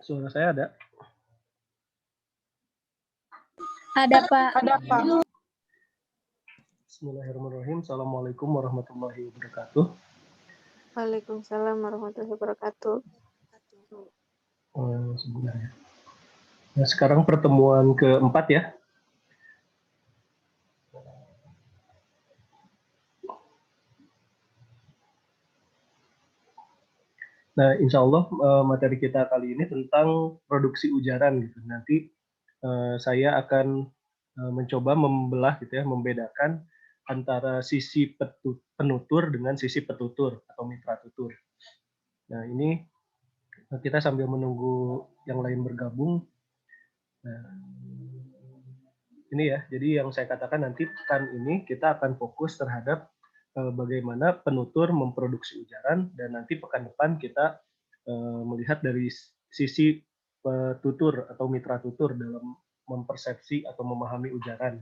Suara saya ada? Ada, Pak. Ada, Pak. Bismillahirrahmanirrahim. Assalamualaikum warahmatullahi wabarakatuh. Waalaikumsalam warahmatullahi wabarakatuh. Sebentar ya. Nah, sekarang pertemuan keempat ya. Nah, insya Allah materi kita kali ini tentang produksi ujaran gitu. Nanti saya akan mencoba membelah gitu ya, membedakan antara sisi penutur dengan sisi petutur atau mitra tutur. Nah, ini kita sambil menunggu yang lain bergabung. Nah, ini ya, jadi yang saya katakan nanti pekan ini kita akan fokus terhadap bagaimana penutur memproduksi ujaran, dan nanti pekan depan kita melihat dari sisi petutur atau mitra tutur dalam mempersepsi atau memahami ujaran.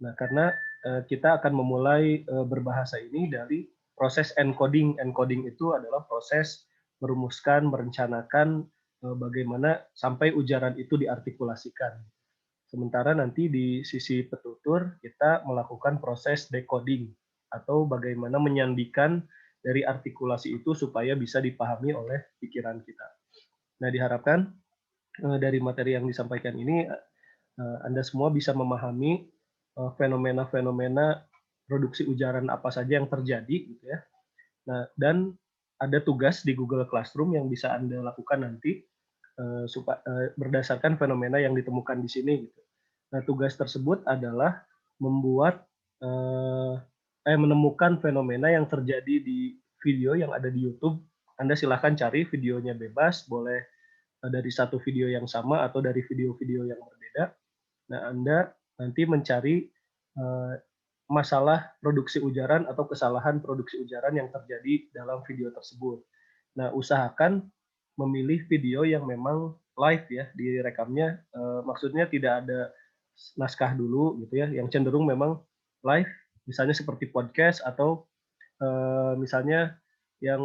Nah, karena kita akan memulai berbahasa ini dari proses encoding. Encoding itu adalah proses merumuskan, merencanakan bagaimana sampai ujaran itu diartikulasikan. Sementara nanti di sisi petutur kita melakukan proses decoding atau bagaimana menyandikan dari artikulasi itu supaya bisa dipahami oleh pikiran kita. Nah, diharapkan dari materi yang disampaikan ini Anda semua bisa memahami fenomena-fenomena produksi ujaran apa saja yang terjadi gitu ya. Nah, dan ada tugas di Google Classroom yang bisa Anda lakukan nanti berdasarkan fenomena yang ditemukan di sini gitu. Nah, tugas tersebut adalah menemukan fenomena yang terjadi di video yang ada di YouTube. Anda silahkan cari videonya bebas, boleh dari satu video yang sama atau dari video-video yang berbeda. Nah, Anda nanti mencari masalah produksi ujaran atau kesalahan produksi ujaran yang terjadi dalam video tersebut. Nah, usahakan memilih video yang memang live ya, direkamnya. Maksudnya tidak ada naskah dulu gitu ya, yang cenderung memang live, misalnya seperti podcast atau misalnya yang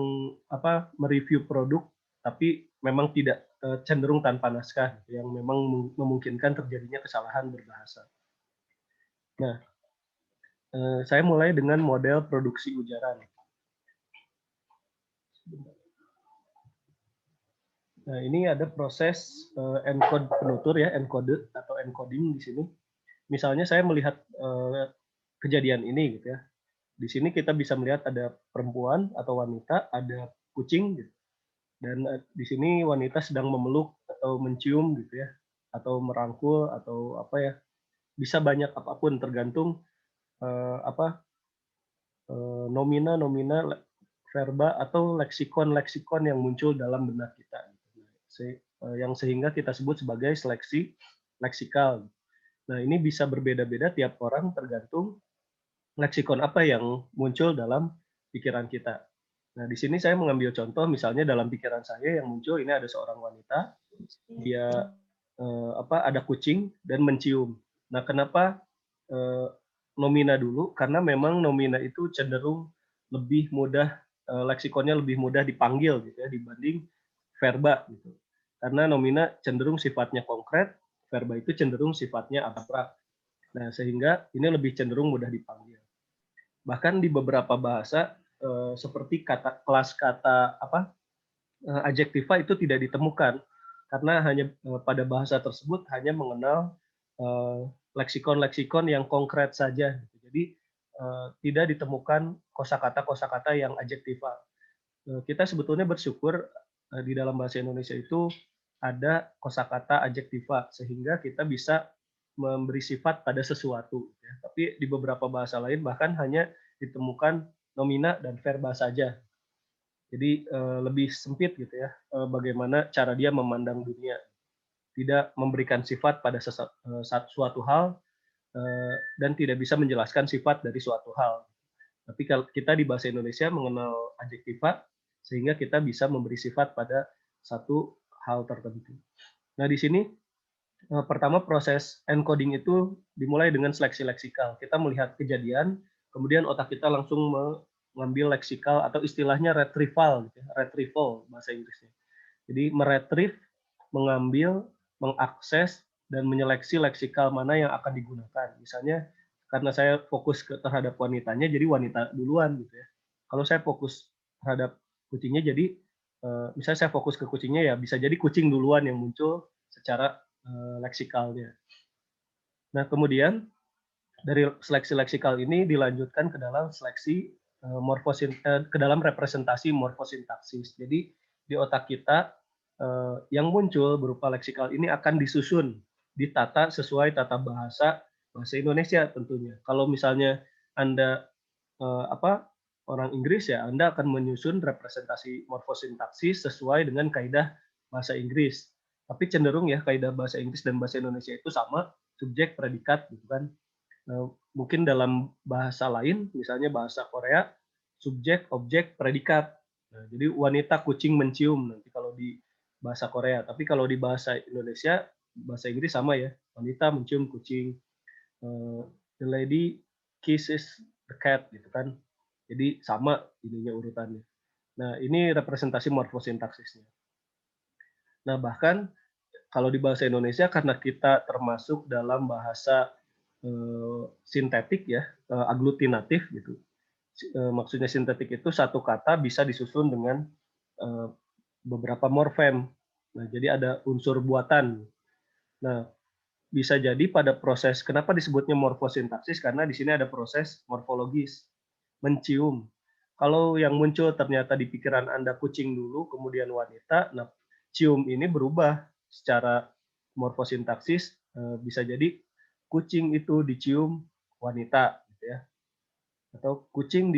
mereview produk tapi memang tidak cenderung tanpa naskah, gitu, yang memang memungkinkan terjadinya kesalahan berbahasa. Nah, saya mulai dengan model produksi ujaran. Nah, ini ada proses encode penutur ya, encode atau encoding di sini. Misalnya saya melihat kejadian ini gitu ya. Di sini kita bisa melihat ada perempuan atau wanita, ada kucing gitu. Dan di sini wanita sedang memeluk atau mencium gitu ya, atau merangkul atau apa ya. Bisa banyak apapun tergantung nomina, verba atau leksikon yang muncul dalam benak kita. Yang sehingga kita sebut sebagai seleksi leksikal. Nah, ini bisa berbeda-beda tiap orang tergantung leksikon apa yang muncul dalam pikiran kita. Nah, di sini saya mengambil contoh, misalnya dalam pikiran saya yang muncul ini ada seorang wanita, dia ada kucing dan mencium. Nah, kenapa nomina dulu? Karena memang nomina itu cenderung lebih mudah, leksikonnya lebih mudah dipanggil gitu ya dibanding verba gitu. Karena nomina cenderung sifatnya konkret, verba itu cenderung sifatnya abstrak. Nah, sehingga ini lebih cenderung mudah dipanggil. Bahkan di beberapa bahasa seperti kelas kata adjektiva itu tidak ditemukan karena hanya pada bahasa tersebut hanya mengenal leksikon-leksikon yang konkret saja. Jadi tidak ditemukan kosakata yang adjektiva. Kita sebetulnya bersyukur di dalam bahasa Indonesia itu ada kosakata adjektiva sehingga kita bisa memberi sifat pada sesuatu. Ya. Tapi di beberapa bahasa lain bahkan hanya ditemukan nomina dan verba saja. Jadi lebih sempit gitu ya, bagaimana cara dia memandang dunia. Tidak memberikan sifat pada suatu hal dan tidak bisa menjelaskan sifat dari suatu hal. Tapi kalau kita di bahasa Indonesia mengenal adjektiva sehingga kita bisa memberi sifat pada satu hal tertentu. Nah, di sini pertama proses encoding itu dimulai dengan seleksi leksikal. Kita melihat kejadian, kemudian otak kita langsung mengambil leksikal atau istilahnya retrieval, gitu ya, retrieval bahasa Inggrisnya. Jadi meretrieve, mengambil, mengakses, dan menyeleksi leksikal mana yang akan digunakan. Misalnya karena saya fokus terhadap wanitanya, jadi wanita duluan gitu ya. Kalau saya fokus terhadap kucingnya, jadi misalnya saya fokus ke kucingnya ya bisa jadi kucing duluan yang muncul secara leksikalnya. Nah kemudian dari seleksi leksikal ini dilanjutkan ke dalam seleksi ke dalam representasi morfosintaksis. Jadi di otak kita yang muncul berupa leksikal ini akan disusun, ditata sesuai tata bahasa Indonesia tentunya. Kalau misalnya Anda orang Inggris ya, Anda akan menyusun representasi morfosintaksis sesuai dengan kaidah bahasa Inggris. Tapi cenderung ya kaidah bahasa Inggris dan bahasa Indonesia itu sama, subjek, predikat gitu kan. Mungkin dalam bahasa lain, misalnya bahasa Korea, subjek, objek, predikat. Nah, jadi wanita kucing mencium nanti kalau di bahasa Korea. Tapi kalau di bahasa Indonesia, bahasa Inggris sama ya, wanita mencium kucing. The lady kisses the cat gitu kan. Jadi sama ininya urutannya. Nah, ini representasi morfosintaksisnya. Nah, bahkan kalau di bahasa Indonesia karena kita termasuk dalam bahasa sintetik ya, aglutinatif gitu. Maksudnya sintetik itu satu kata bisa disusun dengan beberapa morfem. Nah, jadi ada unsur buatan. Nah, bisa jadi pada proses kenapa disebutnya morfosintaksis karena di sini ada proses morfologis, mencium. Kalau yang muncul ternyata di pikiran Anda kucing dulu, kemudian wanita, nah cium ini berubah secara morfosintaksis, bisa jadi kucing itu dicium wanita, gitu ya. Atau kucing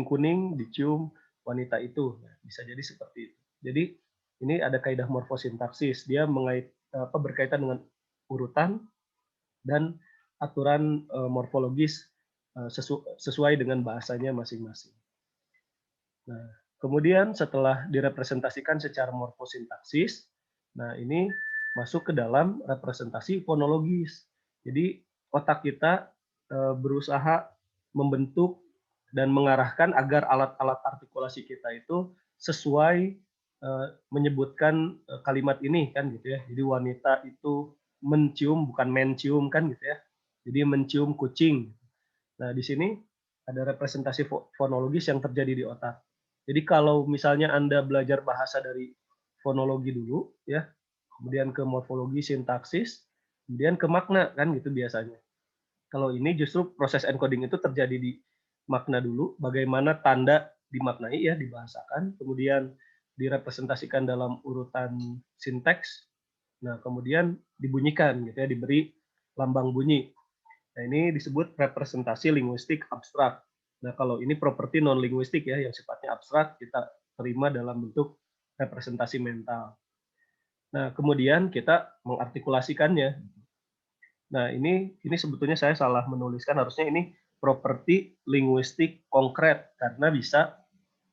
kuning dicium wanita itu, nah, bisa jadi seperti itu. Jadi ini ada kaidah morfosintaksis, dia berkaitan dengan urutan dan aturan morfologis sesuai dengan bahasanya masing-masing. Nah, kemudian setelah direpresentasikan secara morfosintaksis, nah ini masuk ke dalam representasi fonologis. Jadi otak kita berusaha membentuk dan mengarahkan agar alat-alat artikulasi kita itu sesuai menyebutkan kalimat ini kan gitu ya. Jadi wanita itu mencium bukan mencium kan gitu ya. Jadi mencium kucing. Nah, di sini ada representasi fonologis yang terjadi di otak. Jadi kalau misalnya Anda belajar bahasa dari fonologi dulu ya, kemudian ke morfologi, sintaksis, kemudian ke makna kan gitu biasanya. Kalau ini justru proses encoding itu terjadi di makna dulu, bagaimana tanda dimaknai ya, dibahasakan, kemudian direpresentasikan dalam urutan sinteks, nah kemudian dibunyikan gitu ya, diberi lambang bunyi. Nah ini disebut representasi linguistik abstrak. Nah kalau ini properti non linguistik ya, yang sifatnya abstrak kita terima dalam bentuk representasi mental. Nah kemudian kita mengartikulasikannya. Nah, ini sebetulnya saya salah menuliskan, harusnya ini properti linguistik konkret karena bisa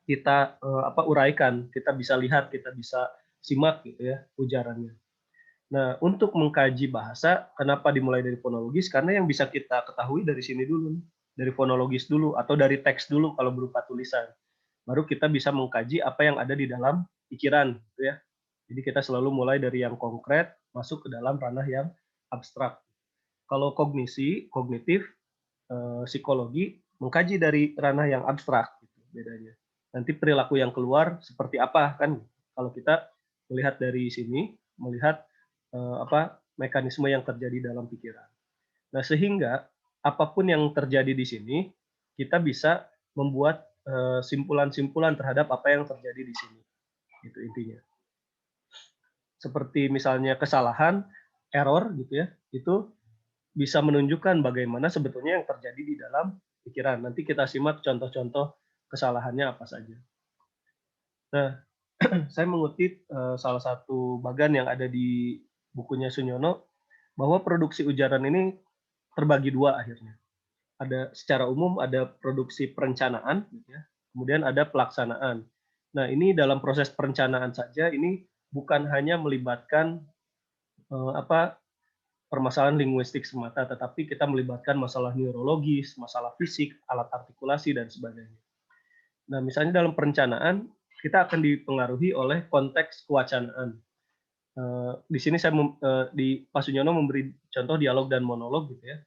kita uraikan, kita bisa lihat, kita bisa simak gitu ya ujarannya. Nah, untuk mengkaji bahasa, kenapa dimulai dari fonologis? Karena yang bisa kita ketahui dari sini dulu, dari fonologis dulu atau dari teks dulu kalau berupa tulisan. Baru kita bisa mengkaji apa yang ada di dalam pikiran gitu ya. Jadi kita selalu mulai dari yang konkret masuk ke dalam ranah yang abstrak. Kalau kognitif, psikologi mengkaji dari ranah yang abstrak gitu, bedanya. Nanti perilaku yang keluar seperti apa kan? Kalau kita melihat dari sini, melihat mekanisme yang terjadi dalam pikiran. Nah, sehingga apapun yang terjadi di sini, kita bisa membuat simpulan-simpulan terhadap apa yang terjadi di sini. Itu intinya. Seperti misalnya kesalahan, error gitu ya, itu bisa menunjukkan bagaimana sebetulnya yang terjadi di dalam pikiran. Nanti kita simak contoh-contoh kesalahannya apa saja. Nah, saya mengutip salah satu bagan yang ada di bukunya Sunyono, bahwa produksi ujaran ini terbagi dua akhirnya. Ada secara umum ada produksi perencanaan, gitu ya, kemudian ada pelaksanaan. Nah, ini dalam proses perencanaan saja, ini bukan hanya melibatkan permasalahan linguistik semata, tetapi kita melibatkan masalah neurologis, masalah fisik, alat artikulasi, dan sebagainya. Nah, misalnya dalam perencanaan, kita akan dipengaruhi oleh konteks kewacanaan. Di sini saya di Pak Sunyono memberi contoh dialog dan monolog gitu ya.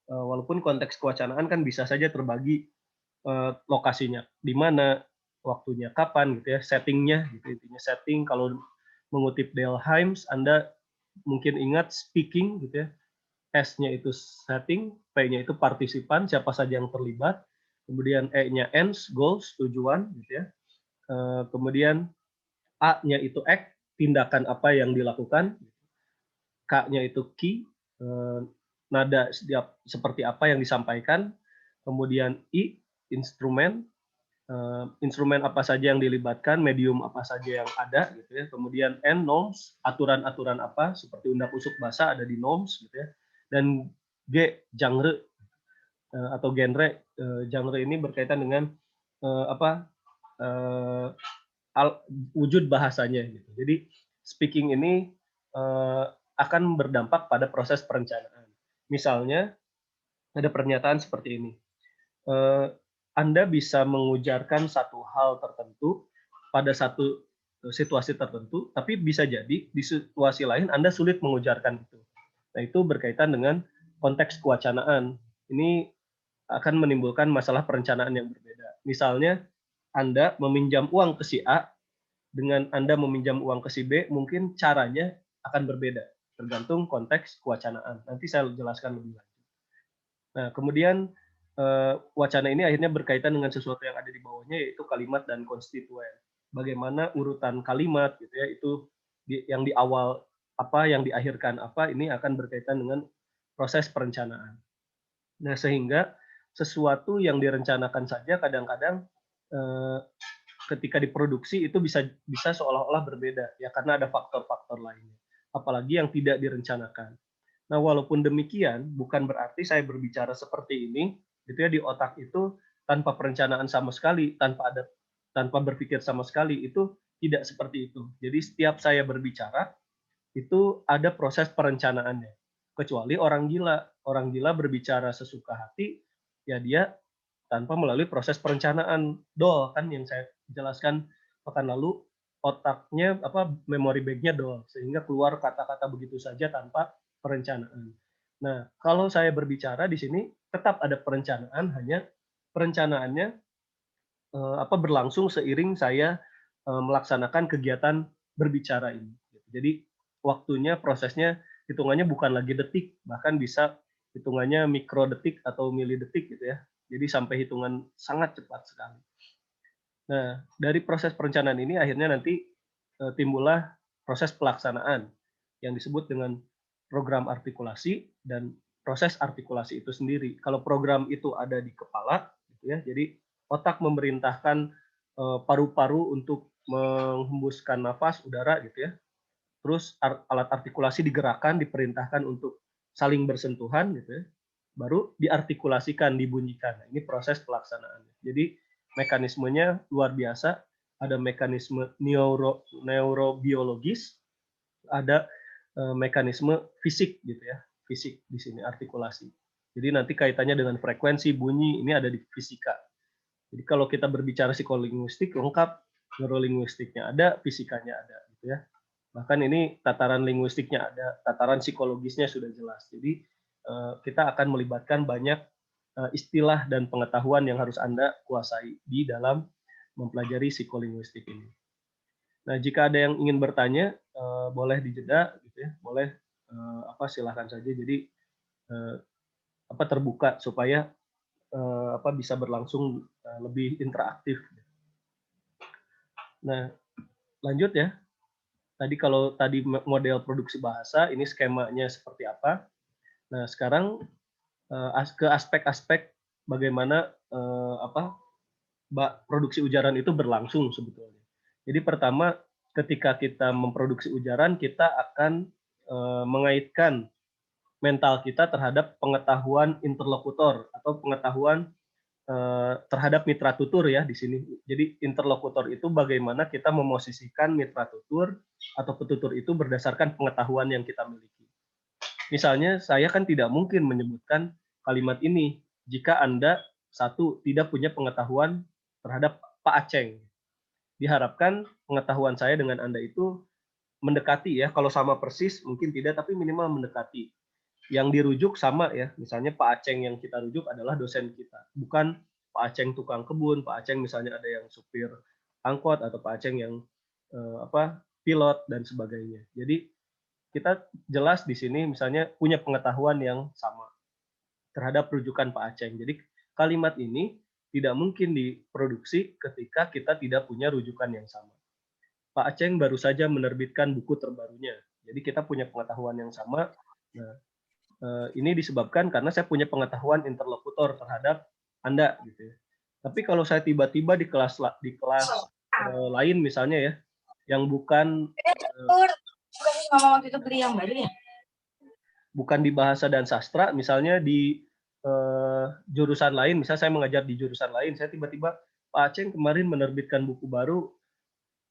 Walaupun konteks kewacanaan kan bisa saja terbagi lokasinya di mana, waktunya kapan gitu ya, settingnya gitu intinya setting. Kalau mengutip Dale Hymes, Anda mungkin ingat speaking gitu ya, S-nya itu setting, P-nya itu partisipan, siapa saja yang terlibat, kemudian E-nya ends, goals, tujuan gitu ya. Kemudian A-nya itu act, tindakan apa yang dilakukan, K-nya itu key, nada seperti apa yang disampaikan, kemudian I, instrumen, instrumen apa saja yang dilibatkan, medium apa saja yang ada, gitu ya. Kemudian N, norms, aturan-aturan apa, seperti undak usuk bahasa ada di norms, gitu ya. Dan G, genre atau genre. Genre ini berkaitan dengan apa wujud bahasanya, gitu. Jadi speaking ini akan berdampak pada proses perencanaan. Misalnya ada pernyataan seperti ini. Anda bisa mengujarkan satu hal tertentu pada satu situasi tertentu, tapi bisa jadi di situasi lain Anda sulit mengujarkan itu. Nah, itu berkaitan dengan konteks kewacanaan. Ini akan menimbulkan masalah perencanaan yang berbeda. Misalnya, Anda meminjam uang ke si A, dengan Anda meminjam uang ke si B, mungkin caranya akan berbeda, tergantung konteks kewacanaan. Nanti saya jelaskan lebih lanjut. Nah, kemudian wacana ini akhirnya berkaitan dengan sesuatu yang ada di bawahnya, yaitu kalimat dan konstituen. Bagaimana urutan kalimat gitu ya, itu yang di awal apa, yang diakhirkan apa, ini akan berkaitan dengan proses perencanaan. Nah, sehingga sesuatu yang direncanakan saja kadang-kadang ketika diproduksi itu bisa seolah-olah berbeda ya, karena ada faktor-faktor lainnya. Apalagi yang tidak direncanakan. Nah, walaupun demikian, bukan berarti saya berbicara seperti ini, gitu ya, di otak itu tanpa perencanaan sama sekali, tanpa berpikir sama sekali, itu tidak seperti itu. Jadi setiap saya berbicara, itu ada proses perencanaannya. Kecuali orang gila berbicara sesuka hati, ya dia tanpa melalui proses perencanaan. Kan yang saya jelaskan pekan lalu, otaknya memory bank-nya sehingga keluar kata-kata begitu saja tanpa perencanaan. Nah, kalau saya berbicara di sini tetap ada perencanaan, hanya perencanaannya berlangsung seiring saya melaksanakan kegiatan berbicara ini. Jadi waktunya, prosesnya hitungannya bukan lagi detik, bahkan bisa hitungannya mikro detik atau milidetik gitu ya. Jadi sampai hitungan sangat cepat sekali. Nah, dari proses perencanaan ini akhirnya nanti timbullah proses pelaksanaan yang disebut dengan program artikulasi dan proses artikulasi itu sendiri. Kalau program itu ada di kepala, gitu ya, jadi otak memerintahkan paru-paru untuk menghembuskan nafas udara, gitu ya. Terus alat artikulasi digerakkan, diperintahkan untuk saling bersentuhan, gitu ya. Baru diartikulasikan, dibunyikan. Nah, ini proses pelaksanaannya. Jadi mekanismenya luar biasa. Ada mekanisme neurobiologis, ada mekanisme fisik gitu ya, fisik di sini artikulasi. Jadi nanti kaitannya dengan frekuensi bunyi ini ada di fisika. Jadi kalau kita berbicara psikolinguistik lengkap, neurolinguistiknya ada, fisikanya ada gitu ya. Bahkan ini tataran linguistiknya ada, tataran psikologisnya sudah jelas. Jadi kita akan melibatkan banyak istilah dan pengetahuan yang harus Anda kuasai di dalam mempelajari psikolinguistik ini. Nah, jika ada yang ingin bertanya, boleh dijeda, gitu ya, boleh silahkan saja. Jadi terbuka supaya bisa berlangsung lebih interaktif. Nah, lanjut ya. Kalau tadi model produksi bahasa, ini skemanya seperti apa. Nah, sekarang ke aspek-aspek bagaimana produksi ujaran itu berlangsung sebetulnya. Jadi pertama, ketika kita memproduksi ujaran, kita akan mengaitkan mental kita terhadap pengetahuan interlokutor atau pengetahuan terhadap mitra tutur ya di sini. Jadi interlokutor itu bagaimana kita memosisikan mitra tutur atau petutur itu berdasarkan pengetahuan yang kita miliki. Misalnya saya kan tidak mungkin menyebutkan kalimat ini jika Anda satu tidak punya pengetahuan terhadap Pak Aceng. diharapkan pengetahuan saya dengan Anda itu mendekati ya, kalau sama persis mungkin tidak, tapi minimal mendekati. Yang dirujuk sama ya, misalnya Pak Aceng yang kita rujuk adalah dosen kita, bukan Pak Aceng tukang kebun, Pak Aceng misalnya ada yang supir angkot, atau Pak Aceng yang pilot dan sebagainya. Jadi kita jelas di sini misalnya punya pengetahuan yang sama terhadap rujukan Pak Aceng. Jadi kalimat ini tidak mungkin diproduksi ketika kita tidak punya rujukan yang sama. Pak Aceng baru saja menerbitkan buku terbarunya. Jadi kita punya pengetahuan yang sama. Nah, ini disebabkan karena saya punya pengetahuan interlokutor terhadap Anda gitu ya. Tapi kalau saya tiba-tiba di kelas lain misalnya ya, yang bukan bukan di bahasa dan sastra, misalnya di jurusan lain, misalnya saya mengajar di jurusan lain, saya tiba-tiba Pak Aceng kemarin menerbitkan buku baru.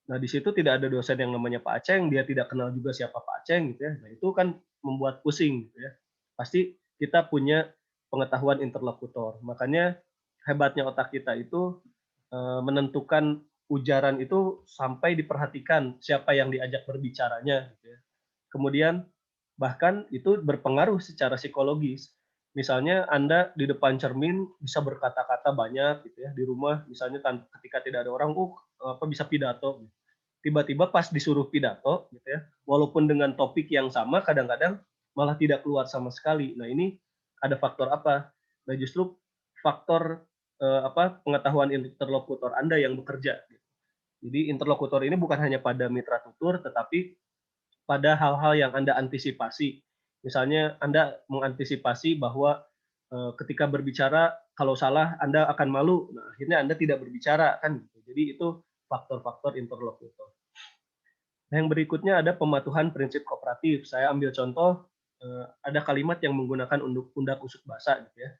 Nah, di situ tidak ada dosen yang namanya Pak Aceng, dia tidak kenal juga siapa Pak Aceng gitu ya. Nah, itu kan membuat pusing gitu ya. Pasti kita punya pengetahuan interlokutor. Makanya hebatnya otak kita itu menentukan ujaran itu sampai diperhatikan siapa yang diajak berbicaranya gitu ya. Kemudian bahkan itu berpengaruh secara psikologis. Misalnya Anda di depan cermin bisa berkata-kata banyak gitu ya, di rumah misalnya ketika tidak ada orang, bisa pidato. Tiba-tiba pas disuruh pidato gitu ya, walaupun dengan topik yang sama kadang-kadang malah tidak keluar sama sekali. Nah, ini ada faktor apa? Nah, justru faktor pengetahuan interlokutor Anda yang bekerja. Jadi interlokutor ini bukan hanya pada mitra tutur, tetapi pada hal-hal yang Anda antisipasi. Misalnya Anda mengantisipasi bahwa ketika berbicara kalau salah Anda akan malu. Nah, akhirnya Anda tidak berbicara kan gitu. Jadi itu faktor-faktor interlokutor. Nah, yang berikutnya ada pematuhan prinsip kooperatif. Saya ambil contoh ada kalimat yang menggunakan undak usuk basa gitu ya.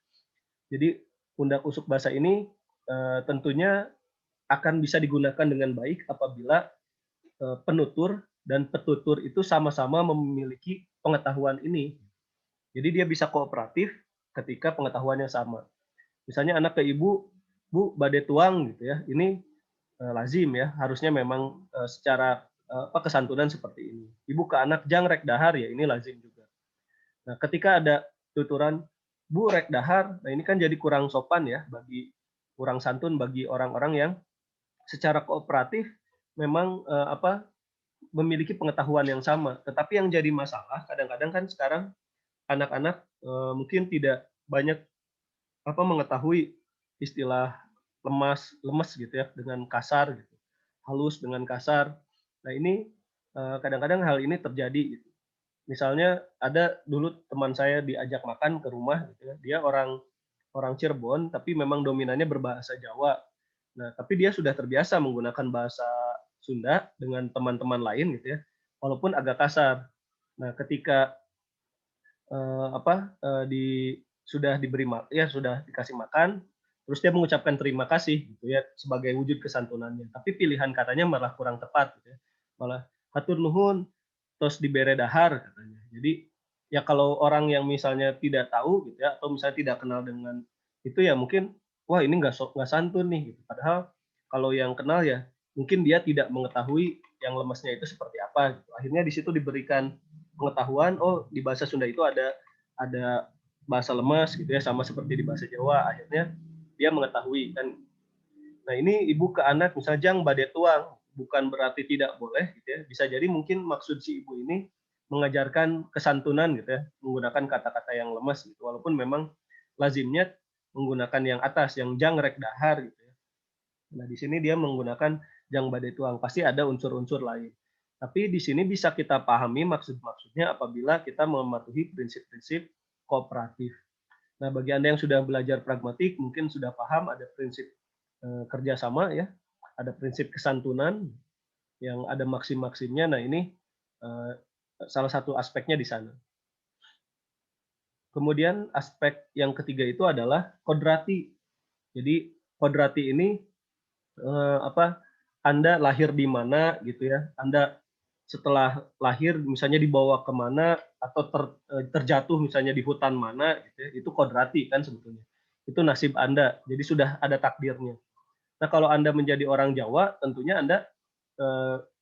Jadi undak usuk basa ini tentunya akan bisa digunakan dengan baik apabila penutur dan petutur itu sama-sama memiliki pengetahuan ini. Jadi dia bisa kooperatif ketika pengetahuannya sama. Misalnya anak ke ibu, Bu, bade tuang gitu ya. Ini lazim ya, harusnya memang secara kesantunan seperti ini. Ibu ke anak jang rek dahar ya, ini lazim juga. Nah, ketika ada tuturan Bu rek dahar, nah ini kan jadi kurang sopan ya, kurang santun bagi orang-orang yang secara kooperatif memang memiliki pengetahuan yang sama. Tetapi yang jadi masalah kadang-kadang kan sekarang anak-anak mungkin tidak banyak mengetahui istilah lemes gitu ya, dengan kasar gitu, halus dengan kasar. Nah, ini kadang-kadang hal ini terjadi gitu. Misalnya ada dulu teman saya diajak makan ke rumah gitu ya, dia orang Cirebon tapi memang dominannya berbahasa Jawa. Nah, tapi dia sudah terbiasa menggunakan bahasa Sunda dengan teman-teman lain gitu ya, walaupun agak kasar. Nah, ketika sudah dikasih makan, terus dia mengucapkan terima kasih gitu ya sebagai wujud kesantunannya. Tapi pilihan katanya malah kurang tepat gitu ya. Malah hatur nuhun tos dibere dahar katanya. Jadi ya kalau orang yang misalnya tidak tahu gitu ya, atau misalnya tidak kenal dengan itu ya mungkin wah ini nggak santun nih gitu. Padahal kalau yang kenal ya mungkin dia tidak mengetahui yang lemesnya itu seperti apa gitu. Akhirnya di situ diberikan pengetahuan, oh di bahasa Sunda itu ada bahasa lemas gitu ya, sama seperti di bahasa Jawa. Akhirnya dia mengetahui kan. Nah, ini ibu ke anak misalnya jang bade tuang, bukan berarti tidak boleh gitu ya. Bisa jadi mungkin maksud si ibu ini mengajarkan kesantunan gitu ya, menggunakan kata-kata yang lemas gitu. Walaupun memang lazimnya menggunakan yang atas, yang jang rek dahar gitu ya. Nah, di sini dia menggunakan jang bade tuang, pasti ada unsur-unsur lain. Tapi di sini bisa kita pahami maksud-maksudnya apabila kita mematuhi prinsip-prinsip kooperatif. Nah, bagi Anda yang sudah belajar pragmatik, mungkin sudah paham ada prinsip kerjasama ya, ada prinsip kesantunan yang ada maksim-maksimnya. Nah, ini salah satu aspeknya di sana. Kemudian aspek yang ketiga itu adalah kodrati. Jadi kodrati ini Anda lahir di mana gitu ya, Anda setelah lahir misalnya dibawa kemana atau terjatuh misalnya di hutan mana gitu ya, itu kodrati kan sebetulnya. Itu nasib Anda, jadi sudah ada takdirnya. Nah, kalau Anda menjadi orang Jawa, tentunya Anda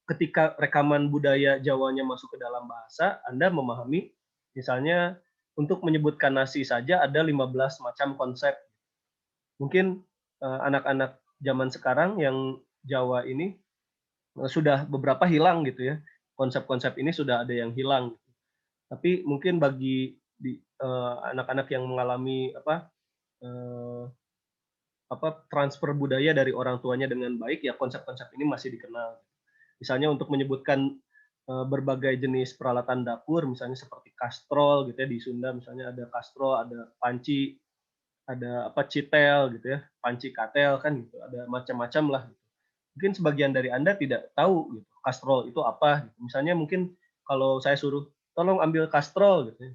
ketika rekaman budaya Jawanya masuk ke dalam bahasa, Anda memahami misalnya untuk menyebutkan nasi saja ada 15 macam konsep. Mungkin anak-anak zaman sekarang yang Jawa ini sudah beberapa hilang gitu ya. Konsep-konsep ini sudah ada yang hilang. Tapi mungkin bagi anak-anak yang mengalami eh, transfer budaya dari orang tuanya dengan baik, ya konsep-konsep ini masih dikenal. Misalnya untuk menyebutkan berbagai jenis peralatan dapur, misalnya seperti kastrol gitu ya, di Sunda misalnya ada kastrol, ada panci, ada citel gitu ya, panci katel kan gitu, ada macam-macam lah. Gitu. Mungkin sebagian dari Anda tidak tahu gitu, kastrol itu apa. Gitu. Misalnya mungkin kalau saya suruh tolong ambil kastrol gitu ya.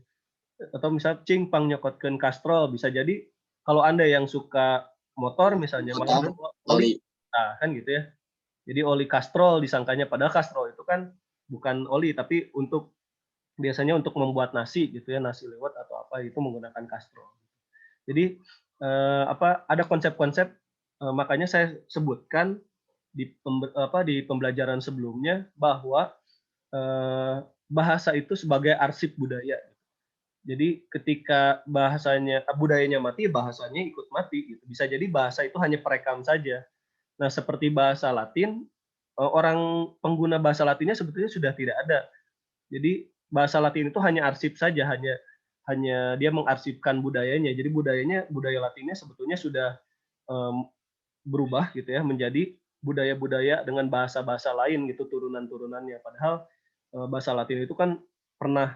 Atau misalnya cing pang nyokotkeun kastrol, bisa jadi kalau Anda yang suka motor misalnya malah oli, nah kan gitu ya. Jadi oli kastrol disangkanya, padahal kastrol itu kan bukan oli tapi biasanya untuk membuat nasi gitu ya, nasi lewat atau apa itu menggunakan kastrol. Jadi ada konsep-konsep, makanya saya sebutkan di pembelajaran sebelumnya bahwa bahasa itu sebagai arsip budaya. Jadi ketika budayanya mati, bahasanya ikut mati. Gitu. Bisa jadi bahasa itu hanya perekam saja. Nah, seperti bahasa Latin, orang pengguna bahasa Latinnya sebetulnya sudah tidak ada. Jadi bahasa Latin itu hanya arsip saja, hanya dia mengarsipkan budayanya. Jadi budaya Latinnya sebetulnya sudah berubah gitu ya menjadi budaya-budaya dengan bahasa-bahasa lain gitu turunan-turunannya. Padahal bahasa Latin itu kan pernah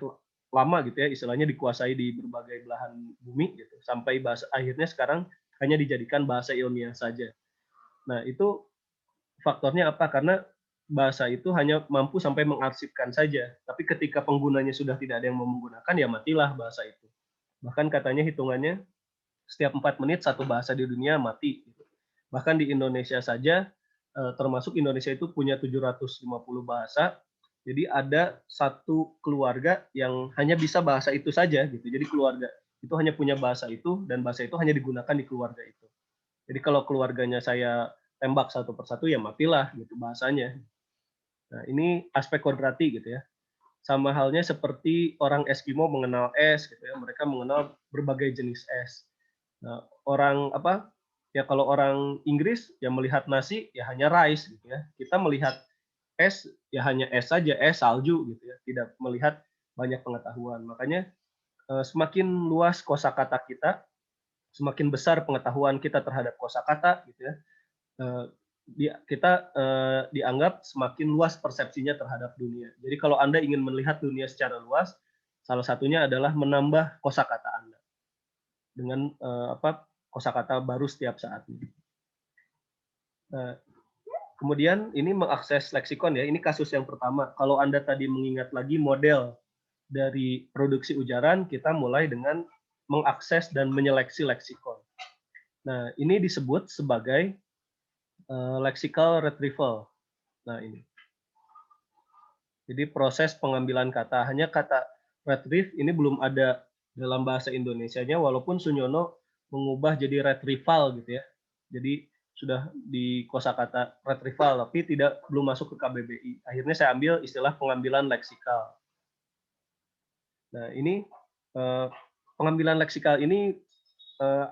lama gitu ya istilahnya dikuasai di berbagai belahan bumi gitu sampai bahasa akhirnya sekarang hanya dijadikan bahasa ilmiah saja. Nah, itu faktornya apa? Karena bahasa itu hanya mampu sampai mengarsipkan saja. Tapi ketika penggunanya sudah tidak ada yang mau menggunakan, ya matilah bahasa itu. Bahkan katanya hitungannya setiap 4 menit satu bahasa di dunia mati. Bahkan di Indonesia saja, termasuk Indonesia itu punya 750 bahasa, jadi ada satu keluarga yang hanya bisa bahasa itu saja. Gitu. Jadi keluarga itu hanya punya bahasa itu, dan bahasa itu hanya digunakan di keluarga itu. Jadi kalau keluarganya saya tembak satu persatu, ya matilah gitu bahasanya. Nah, ini aspek kodrati gitu ya. Sama halnya seperti orang Eskimo mengenal es gitu ya. Mereka mengenal berbagai jenis es. Nah, ya kalau orang Inggris ya melihat nasi ya hanya rice gitu ya. Kita melihat es ya hanya es saja, es salju gitu ya. Tidak melihat banyak pengetahuan. Makanya semakin luas kosakata kita, semakin besar pengetahuan kita terhadap kosakata gitu ya. Kita dianggap semakin luas persepsinya terhadap dunia. Jadi kalau Anda ingin melihat dunia secara luas, salah satunya adalah menambah kosakata Anda dengan kosakata baru setiap saat. Kemudian ini mengakses leksikon ya. Ini kasus yang pertama. Kalau Anda tadi mengingat lagi model dari produksi ujaran, kita mulai dengan mengakses dan menyeleksi leksikon. Nah, ini disebut sebagai lexical retrieval. Nah, ini. Jadi proses pengambilan kata. Hanya kata retrieve ini belum ada dalam bahasa Indonesianya, walaupun Sunyono mengubah jadi retrieval gitu ya. Jadi sudah di kosakata retrieval, tapi belum masuk ke KBBI. Akhirnya saya ambil istilah pengambilan leksikal. Nah, ini pengambilan leksikal ini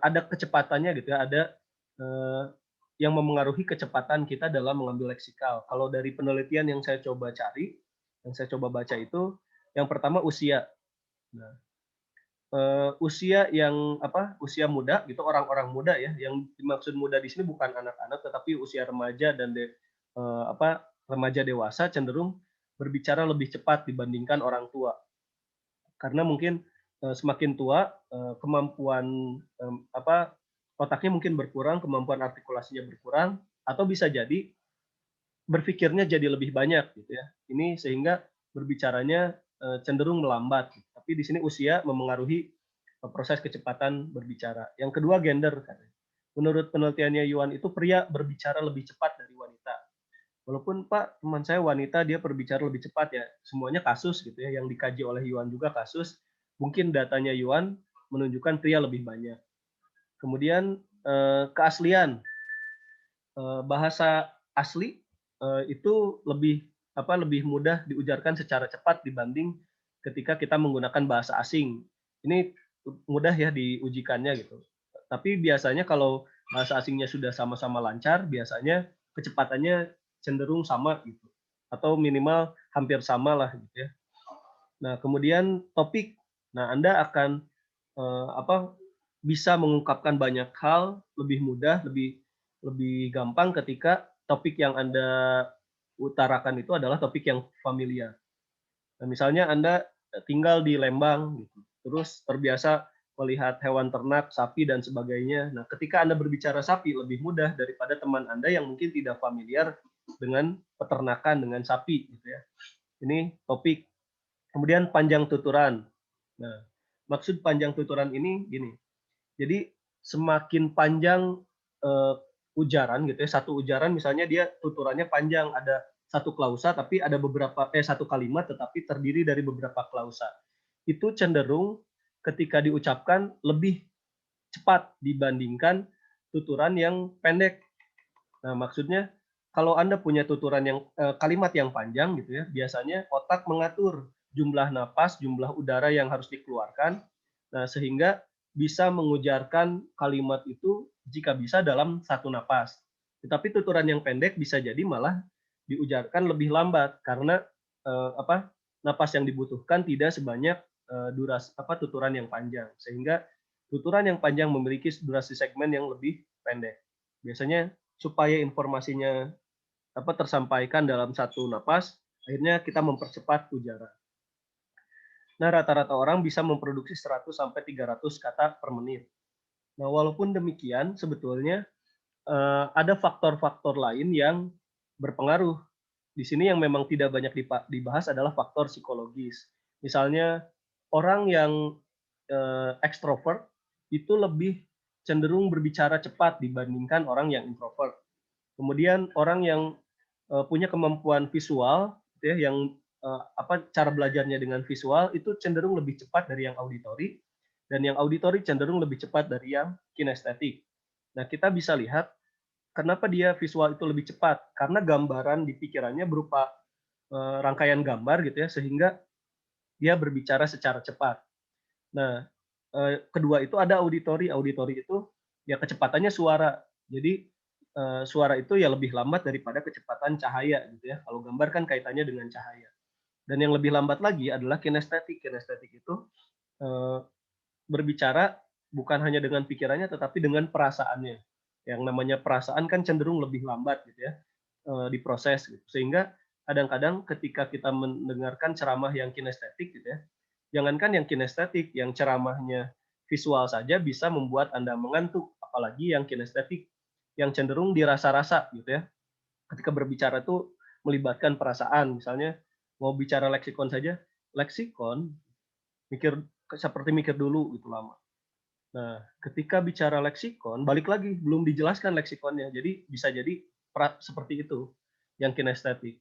ada kecepatannya gitu ya, ada yang memengaruhi kecepatan kita dalam mengambil leksikal. Kalau dari penelitian yang saya coba cari, yang saya coba baca itu, yang pertama usia. Nah, usia usia muda gitu, orang-orang muda ya, yang dimaksud muda di sini bukan anak-anak, tetapi usia remaja dan remaja dewasa cenderung berbicara lebih cepat dibandingkan orang tua. Karena mungkin semakin tua kemampuan otaknya mungkin berkurang, kemampuan artikulasinya berkurang, atau bisa jadi berpikirnya jadi lebih banyak gitu ya. Ini sehingga berbicaranya cenderung melambat. Tapi di sini usia memengaruhi proses kecepatan berbicara. Yang kedua gender. Menurut penelitiannya Yuan itu pria berbicara lebih cepat dari wanita. Walaupun Pak teman saya wanita dia berbicara lebih cepat ya. Semuanya kasus gitu ya. Yang dikaji oleh Yuan juga kasus. Mungkin datanya Yuan menunjukkan pria lebih banyak. Kemudian keaslian. bahasa asli itu lebih mudah diujarkan secara cepat dibanding ketika kita menggunakan bahasa asing. Ini mudah ya diujikannya gitu. Tapi biasanya kalau bahasa asingnya sudah sama-sama lancar, biasanya kecepatannya cenderung sama gitu. Atau minimal hampir sama lah gitu ya. Nah, kemudian topik. Nah, Anda akan bisa mengungkapkan banyak hal lebih mudah, lebih lebih gampang ketika topik yang Anda utarakan itu adalah topik yang familiar. Nah, misalnya Anda tinggal di Lembang gitu, terus terbiasa melihat hewan ternak, sapi dan sebagainya. Nah, ketika Anda berbicara sapi lebih mudah daripada teman Anda yang mungkin tidak familiar dengan peternakan, dengan sapi gitu ya. Ini topik. Kemudian panjang tuturan. Nah, maksud panjang tuturan ini gini. Jadi semakin panjang ujaran gitu ya, satu ujaran misalnya dia tuturannya panjang, ada satu klausa tapi ada satu kalimat tetapi terdiri dari beberapa klausa. Itu cenderung ketika diucapkan lebih cepat dibandingkan tuturan yang pendek. Nah, maksudnya kalau Anda punya tuturan yang kalimat yang panjang gitu ya, biasanya otak mengatur jumlah napas, jumlah udara yang harus dikeluarkan. Nah, sehingga bisa mengujarkan kalimat itu jika bisa dalam satu napas. Tetapi tuturan yang pendek bisa jadi malah diujarkan lebih lambat karena napas yang dibutuhkan tidak sebanyak tuturan yang panjang. Sehingga tuturan yang panjang memiliki durasi segmen yang lebih pendek. Biasanya supaya informasinya tersampaikan dalam satu napas, akhirnya kita mempercepat ujaran. Nah, rata-rata orang bisa memproduksi 100 sampai 300 kata per menit. Nah, walaupun demikian, sebetulnya ada faktor-faktor lain yang berpengaruh. Di sini yang memang tidak banyak dibahas adalah faktor psikologis. Misalnya, orang yang ekstrovert itu lebih cenderung berbicara cepat dibandingkan orang yang introvert. Kemudian orang yang punya kemampuan visual, gitu ya, yang cara belajarnya dengan visual itu cenderung lebih cepat dari yang auditori, dan yang auditori cenderung lebih cepat dari yang kinestetik. Nah, kita bisa lihat kenapa dia visual itu lebih cepat, karena gambaran di pikirannya berupa rangkaian gambar gitu ya, sehingga dia berbicara secara cepat. Nah, kedua itu ada auditori. Auditori itu ya kecepatannya suara. Jadi suara itu ya lebih lambat daripada kecepatan cahaya gitu ya. Kalau gambar kan kaitannya dengan cahaya. Dan yang lebih lambat lagi adalah kinestetik. Kinestetik itu eh, berbicara bukan hanya dengan pikirannya tetapi dengan perasaannya. Yang namanya perasaan kan cenderung lebih lambat gitu ya diproses gitu. Sehingga kadang-kadang ketika kita mendengarkan ceramah yang kinestetik gitu ya, jangankan yang kinestetik, yang ceramahnya visual saja bisa membuat Anda mengantuk, apalagi yang kinestetik yang cenderung dirasa-rasa gitu ya. Ketika berbicara itu melibatkan perasaan, misalnya mau bicara leksikon saja, leksikon seperti mikir dulu gitu lama. Nah, ketika bicara leksikon, balik lagi belum dijelaskan leksikonnya. Jadi bisa jadi seperti itu yang kinestetik.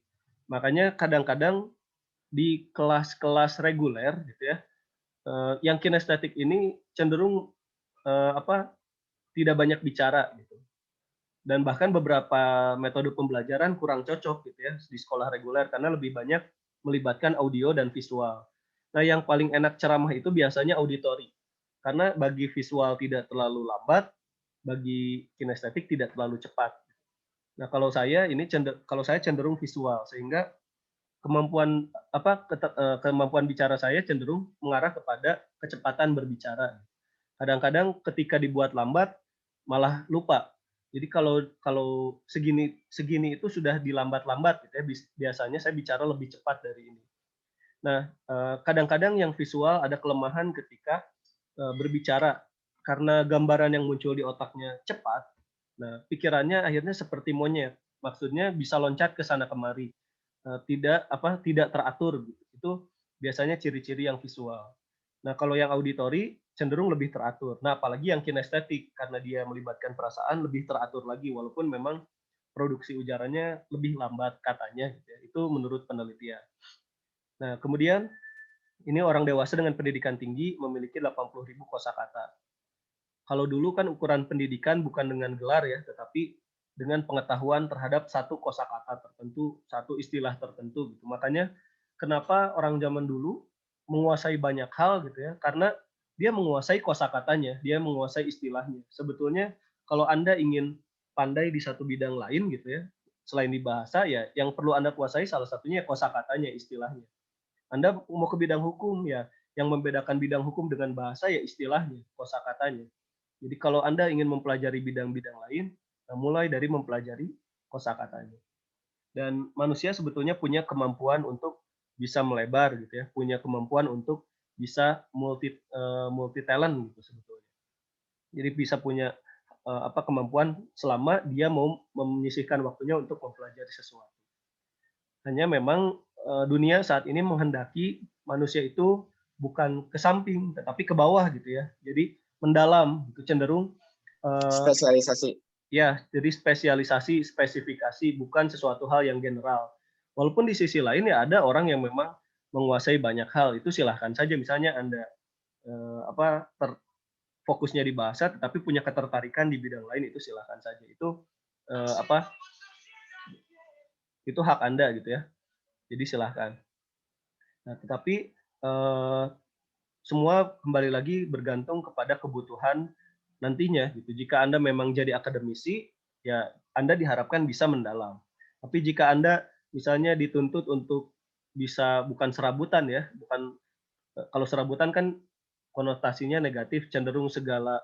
Makanya kadang-kadang di kelas-kelas reguler gitu ya, yang kinestetik ini cenderung tidak banyak bicara gitu. Dan bahkan beberapa metode pembelajaran kurang cocok gitu ya di sekolah reguler karena lebih banyak melibatkan audio dan visual. Nah, yang paling enak ceramah itu biasanya auditori. Karena bagi visual tidak terlalu lambat, bagi kinestetik tidak terlalu cepat. Nah, kalau saya cenderung visual sehingga kemampuan bicara saya cenderung mengarah kepada kecepatan berbicara. Kadang-kadang ketika dibuat lambat malah lupa. Jadi kalau kalau segini itu sudah dilambat-lambat gitu ya. Biasanya saya bicara lebih cepat dari ini. Nah, kadang-kadang yang visual ada kelemahan ketika berbicara karena gambaran yang muncul di otaknya cepat. Nah, pikirannya akhirnya seperti monyet. Maksudnya bisa loncat ke sana kemari. Tidak teratur gitu. Itu biasanya ciri-ciri yang visual. Nah, kalau yang auditori cenderung lebih teratur. Nah, apalagi yang kinestetik karena dia melibatkan perasaan lebih teratur lagi walaupun memang produksi ujarannya lebih lambat katanya gitu ya. Itu menurut penelitian. Nah, kemudian ini orang dewasa dengan pendidikan tinggi memiliki 80.000 kosakata. Kalau dulu kan ukuran pendidikan bukan dengan gelar ya, tetapi dengan pengetahuan terhadap satu kosakata tertentu, satu istilah tertentu gitu. Makanya kenapa orang zaman dulu menguasai banyak hal gitu ya, karena dia menguasai kosakatanya, dia menguasai istilahnya. Sebetulnya kalau Anda ingin pandai di satu bidang lain gitu ya, selain di bahasa ya yang perlu Anda kuasai salah satunya kosakatanya, istilahnya. Anda mau ke bidang hukum ya, yang membedakan bidang hukum dengan bahasa ya istilahnya, kosakatanya. Jadi kalau Anda ingin mempelajari bidang-bidang lain, mulai dari mempelajari kosakatanya. Dan manusia sebetulnya punya kemampuan untuk bisa melebar gitu ya, punya kemampuan untuk bisa multi talent gitu sebetulnya. Jadi bisa punya kemampuan selama dia mau menyisihkan waktunya untuk mempelajari sesuatu. Hanya memang dunia saat ini menghendaki manusia itu bukan ke samping, tetapi ke bawah gitu ya. Jadi mendalam, itu cenderung spesialisasi. Ya, jadi spesialisasi, spesifikasi, bukan sesuatu hal yang general. Walaupun di sisi lain ya ada orang yang memang menguasai banyak hal, itu silahkan saja. Misalnya Anda fokusnya di bahasa, tetapi punya ketertarikan di bidang lain, itu silahkan saja. Itu itu hak Anda gitu ya. Jadi silahkan. Nah, tetapi semua kembali lagi bergantung kepada kebutuhan nantinya gitu. Jika Anda memang jadi akademisi, ya Anda diharapkan bisa mendalam. Tapi jika Anda misalnya dituntut untuk bisa bukan serabutan ya, bukan kalau serabutan kan konotasinya negatif, cenderung segala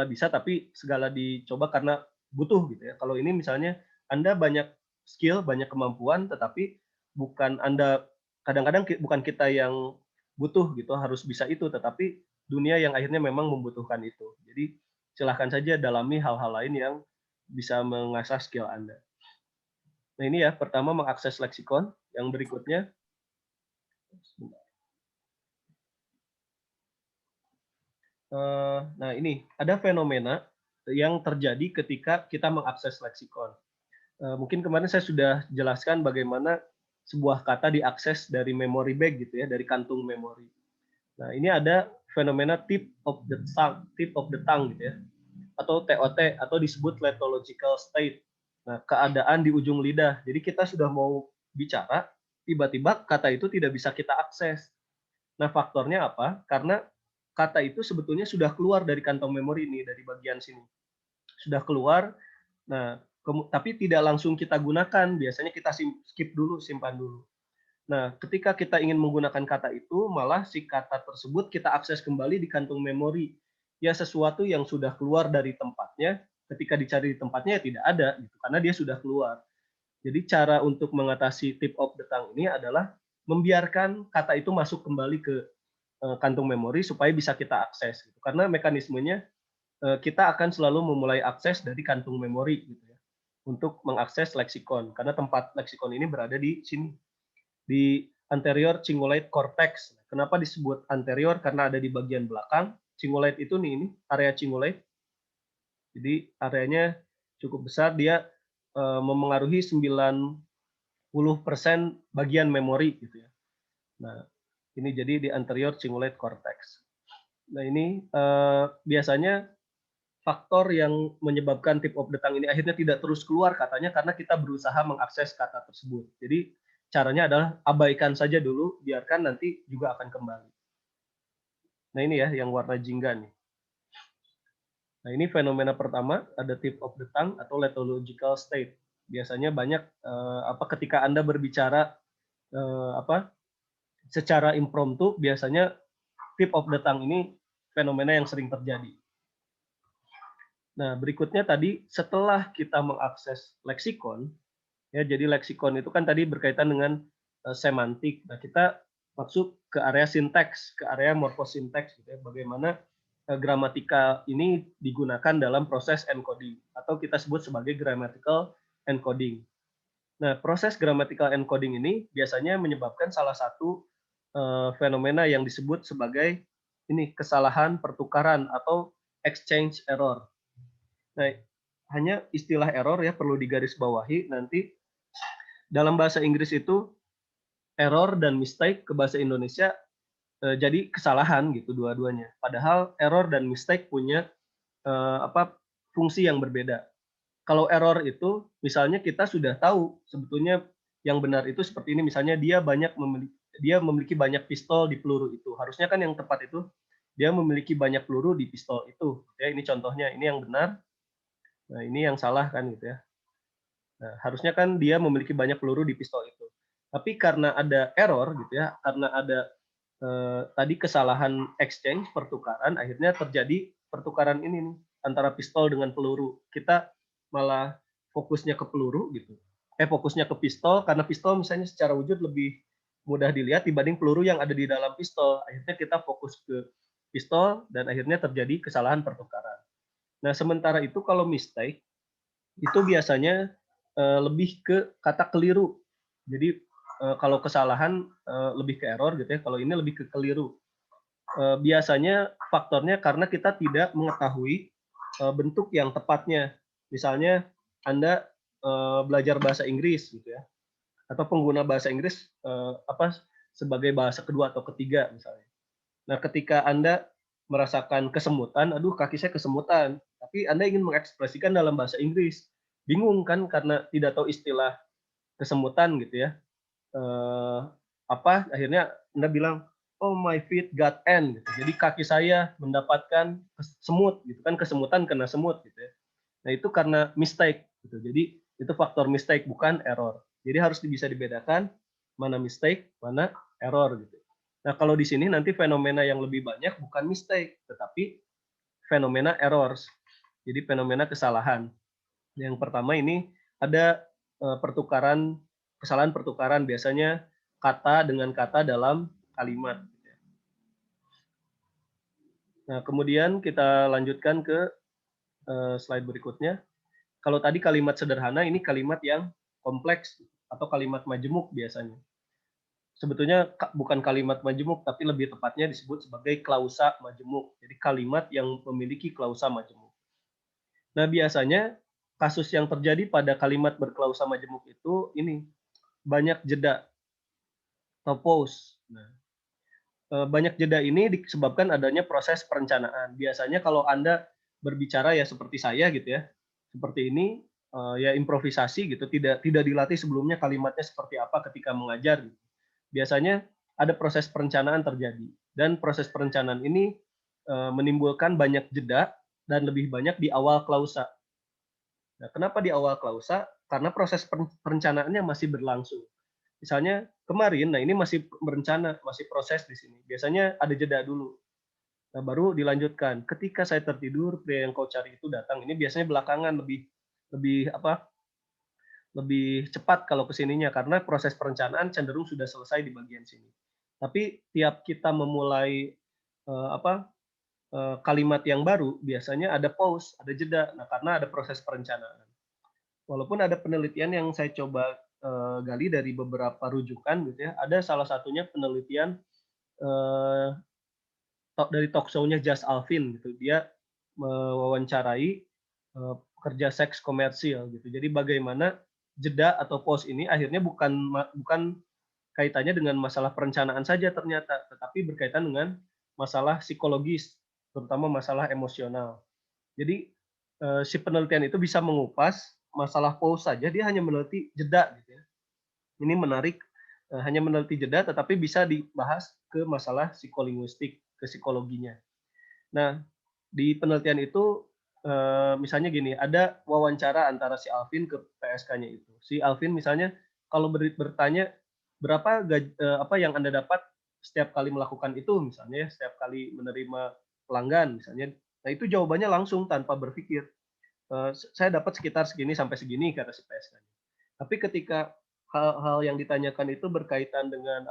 bisa tapi segala dicoba karena butuh gitu ya. Kalau ini misalnya Anda banyak skill, banyak kemampuan, tetapi bukan Anda kadang-kadang bukan kita yang butuh gitu harus bisa itu, tetapi dunia yang akhirnya memang membutuhkan itu. Jadi silahkan saja dalami hal-hal lain yang bisa mengasah skill Anda. Nah ini ya, pertama mengakses leksikon. Yang berikutnya, nah ini ada fenomena yang terjadi ketika kita mengakses leksikon. Mungkin kemarin saya sudah jelaskan bagaimana sebuah kata diakses dari memory bank gitu ya, dari kantung memori. Nah, ini ada fenomena tip of the tongue gitu ya, atau TOT atau disebut lethological state. Nah, keadaan di ujung lidah. Jadi kita sudah mau bicara, tiba-tiba kata itu tidak bisa kita akses. Nah, faktornya apa? Karena kata itu sebetulnya sudah keluar dari kantong memori ini, dari bagian sini. Sudah keluar, nah, tapi tidak langsung kita gunakan. Biasanya kita skip dulu, simpan dulu. Nah, ketika kita ingin menggunakan kata itu, malah si kata tersebut kita akses kembali di kantung memori. Ya sesuatu yang sudah keluar dari tempatnya, ketika dicari di tempatnya ya tidak ada, gitu, karena dia sudah keluar. Jadi cara untuk mengatasi tip of the tongue ini adalah membiarkan kata itu masuk kembali ke kantung memori supaya bisa kita akses. Gitu. Karena mekanismenya kita akan selalu memulai akses dari kantung memori, gitu ya, untuk mengakses leksikon. Karena tempat leksikon ini berada di sini, di anterior cingulate cortex. Kenapa disebut anterior? Karena ada di bagian belakang. Cingulate itu nih, ini area cingulate. Jadi areanya cukup besar, dia memengaruhi 90% bagian memori gitu ya. Nah, ini jadi di anterior cingulate cortex. Nah, ini biasanya faktor yang menyebabkan tip of the tongue ini akhirnya tidak terus keluar katanya karena kita berusaha mengakses kata tersebut. Jadi caranya adalah abaikan saja dulu, biarkan nanti juga akan kembali. Nah ini ya yang warna jingga nih. Nah ini fenomena pertama, ada tip of the tongue atau lethological state. Biasanya banyak ketika Anda berbicara secara impromptu, biasanya tip of the tongue ini fenomena yang sering terjadi. Nah, berikutnya tadi setelah kita mengakses leksikon, ya jadi leksikon itu kan tadi berkaitan dengan semantik. Nah, kita masuk ke area sinteks, ke area morfosinteks gitu ya. Bagaimana gramatika ini digunakan dalam proses encoding atau kita sebut sebagai grammatical encoding. Nah, proses grammatical encoding ini biasanya menyebabkan salah satu fenomena yang disebut sebagai ini kesalahan pertukaran atau exchange error. Nah, hanya istilah error ya perlu digarisbawahi nanti dalam bahasa Inggris itu error dan mistake ke bahasa Indonesia jadi kesalahan gitu dua-duanya. Padahal error dan mistake punya fungsi yang berbeda. Kalau error itu misalnya kita sudah tahu sebetulnya yang benar itu seperti ini, misalnya dia memiliki banyak pistol di peluru itu. Harusnya kan yang tepat itu dia memiliki banyak peluru di pistol itu. Ya, ini contohnya, ini yang benar. Nah, ini yang salah kan gitu ya. Nah, harusnya kan dia memiliki banyak peluru di pistol itu. Tapi karena ada error gitu ya, karena ada tadi kesalahan exchange pertukaran, akhirnya terjadi pertukaran ini nih antara pistol dengan peluru. Kita malah fokusnya ke peluru gitu. Fokusnya ke pistol karena pistol misalnya secara wujud lebih mudah dilihat dibanding peluru yang ada di dalam pistol. Akhirnya kita fokus ke pistol dan akhirnya terjadi kesalahan pertukaran. Nah, sementara itu kalau mistake itu biasanya lebih ke kata keliru. Jadi kalau kesalahan lebih ke error gitu ya. Kalau ini lebih ke keliru. Biasanya faktornya karena kita tidak mengetahui bentuk yang tepatnya. Misalnya Anda belajar bahasa Inggris gitu ya, atau pengguna bahasa Inggris sebagai bahasa kedua atau ketiga misalnya. Nah, ketika Anda merasakan kesemutan, aduh kaki saya kesemutan, tapi Anda ingin mengekspresikan dalam bahasa Inggris, bingung kan karena tidak tahu istilah kesemutan gitu ya. Akhirnya Anda bilang, oh my feet got N gitu. Jadi kaki saya mendapatkan semut gitu kan, kesemutan kena semut gitu ya. Nah, itu karena mistake gitu. Jadi itu faktor mistake bukan error. Jadi harus bisa dibedakan mana mistake, mana error gitu. Nah, kalau di sini nanti fenomena yang lebih banyak bukan mistake, tetapi fenomena errors. Jadi fenomena kesalahan. Yang pertama ini ada kesalahan pertukaran, biasanya kata dengan kata dalam kalimat. Nah, kemudian kita lanjutkan ke slide berikutnya. Kalau tadi kalimat sederhana, ini kalimat yang kompleks atau kalimat majemuk biasanya. Sebetulnya bukan kalimat majemuk, tapi lebih tepatnya disebut sebagai klausa majemuk. Jadi kalimat yang memiliki klausa majemuk. Nah, biasanya kasus yang terjadi pada kalimat berklausa majemuk itu ini banyak jeda atau pause. Nah, banyak jeda ini disebabkan adanya proses perencanaan. Biasanya kalau Anda berbicara ya seperti saya gitu ya, seperti ini ya improvisasi gitu, tidak dilatih sebelumnya kalimatnya seperti apa ketika mengajar. Gitu. Biasanya ada proses perencanaan terjadi dan proses perencanaan ini menimbulkan banyak jeda dan lebih banyak di awal klausa. Nah, kenapa di awal klausa? Karena proses perencanaannya masih berlangsung. Misalnya kemarin, nah ini masih berencana, masih proses di sini. Biasanya ada jeda dulu. Nah, baru dilanjutkan. Ketika saya tertidur, pria yang kau cari itu datang. Ini biasanya belakangan lebih cepat kalau kesininya karena proses perencanaan cenderung sudah selesai di bagian sini. Tapi tiap kita memulai kalimat yang baru, biasanya ada pause, ada jeda. Nah, karena ada proses perencanaan. Walaupun ada penelitian yang saya coba gali dari beberapa rujukan gitu ya, ada salah satunya penelitian dari talk show-nya Just Alvin gitu. Dia mewawancarai pekerja seks komersil gitu. Jadi bagaimana jeda atau pause ini akhirnya bukan kaitannya dengan masalah perencanaan saja ternyata, tetapi berkaitan dengan masalah psikologis, terutama masalah emosional. Jadi si penelitian itu bisa mengupas masalah pause saja, dia hanya meneliti jeda gitu ya. Ini menarik, hanya meneliti jeda tetapi bisa dibahas ke masalah psikolinguistik, ke psikologinya. Nah, di penelitian itu misalnya gini, ada wawancara antara si Alvin ke PSK-nya itu. Si Alvin misalnya kalau bertanya berapa apa yang Anda dapat setiap kali melakukan itu misalnya, setiap kali menerima pelanggan misalnya. Nah, itu jawabannya langsung tanpa berpikir. Saya dapat sekitar segini sampai segini kata si PSK-nya. Tapi ketika hal-hal yang ditanyakan itu berkaitan dengan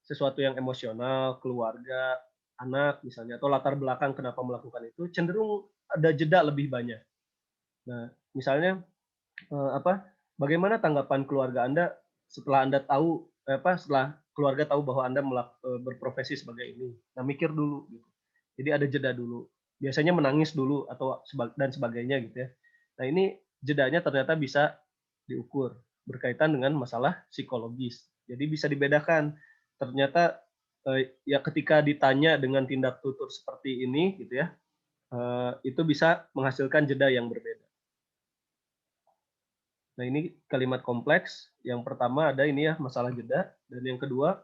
sesuatu yang emosional, keluarga, anak misalnya, atau latar belakang kenapa melakukan itu, cenderung ada jeda lebih banyak. Nah, misalnya bagaimana tanggapan keluarga Anda setelah Anda tahu setelah keluarga tahu bahwa Anda berprofesi sebagai ini. Nah, mikir dulu gitu. Jadi ada jeda dulu. Biasanya menangis dulu atau dan sebagainya gitu ya. Nah, ini jedanya ternyata bisa diukur berkaitan dengan masalah psikologis. Jadi bisa dibedakan. Ternyata ya ketika ditanya dengan tindak tutur seperti ini gitu ya, itu bisa menghasilkan jeda yang berbeda. Nah, ini kalimat kompleks. Yang pertama ada ini ya, masalah jeda. Dan yang kedua,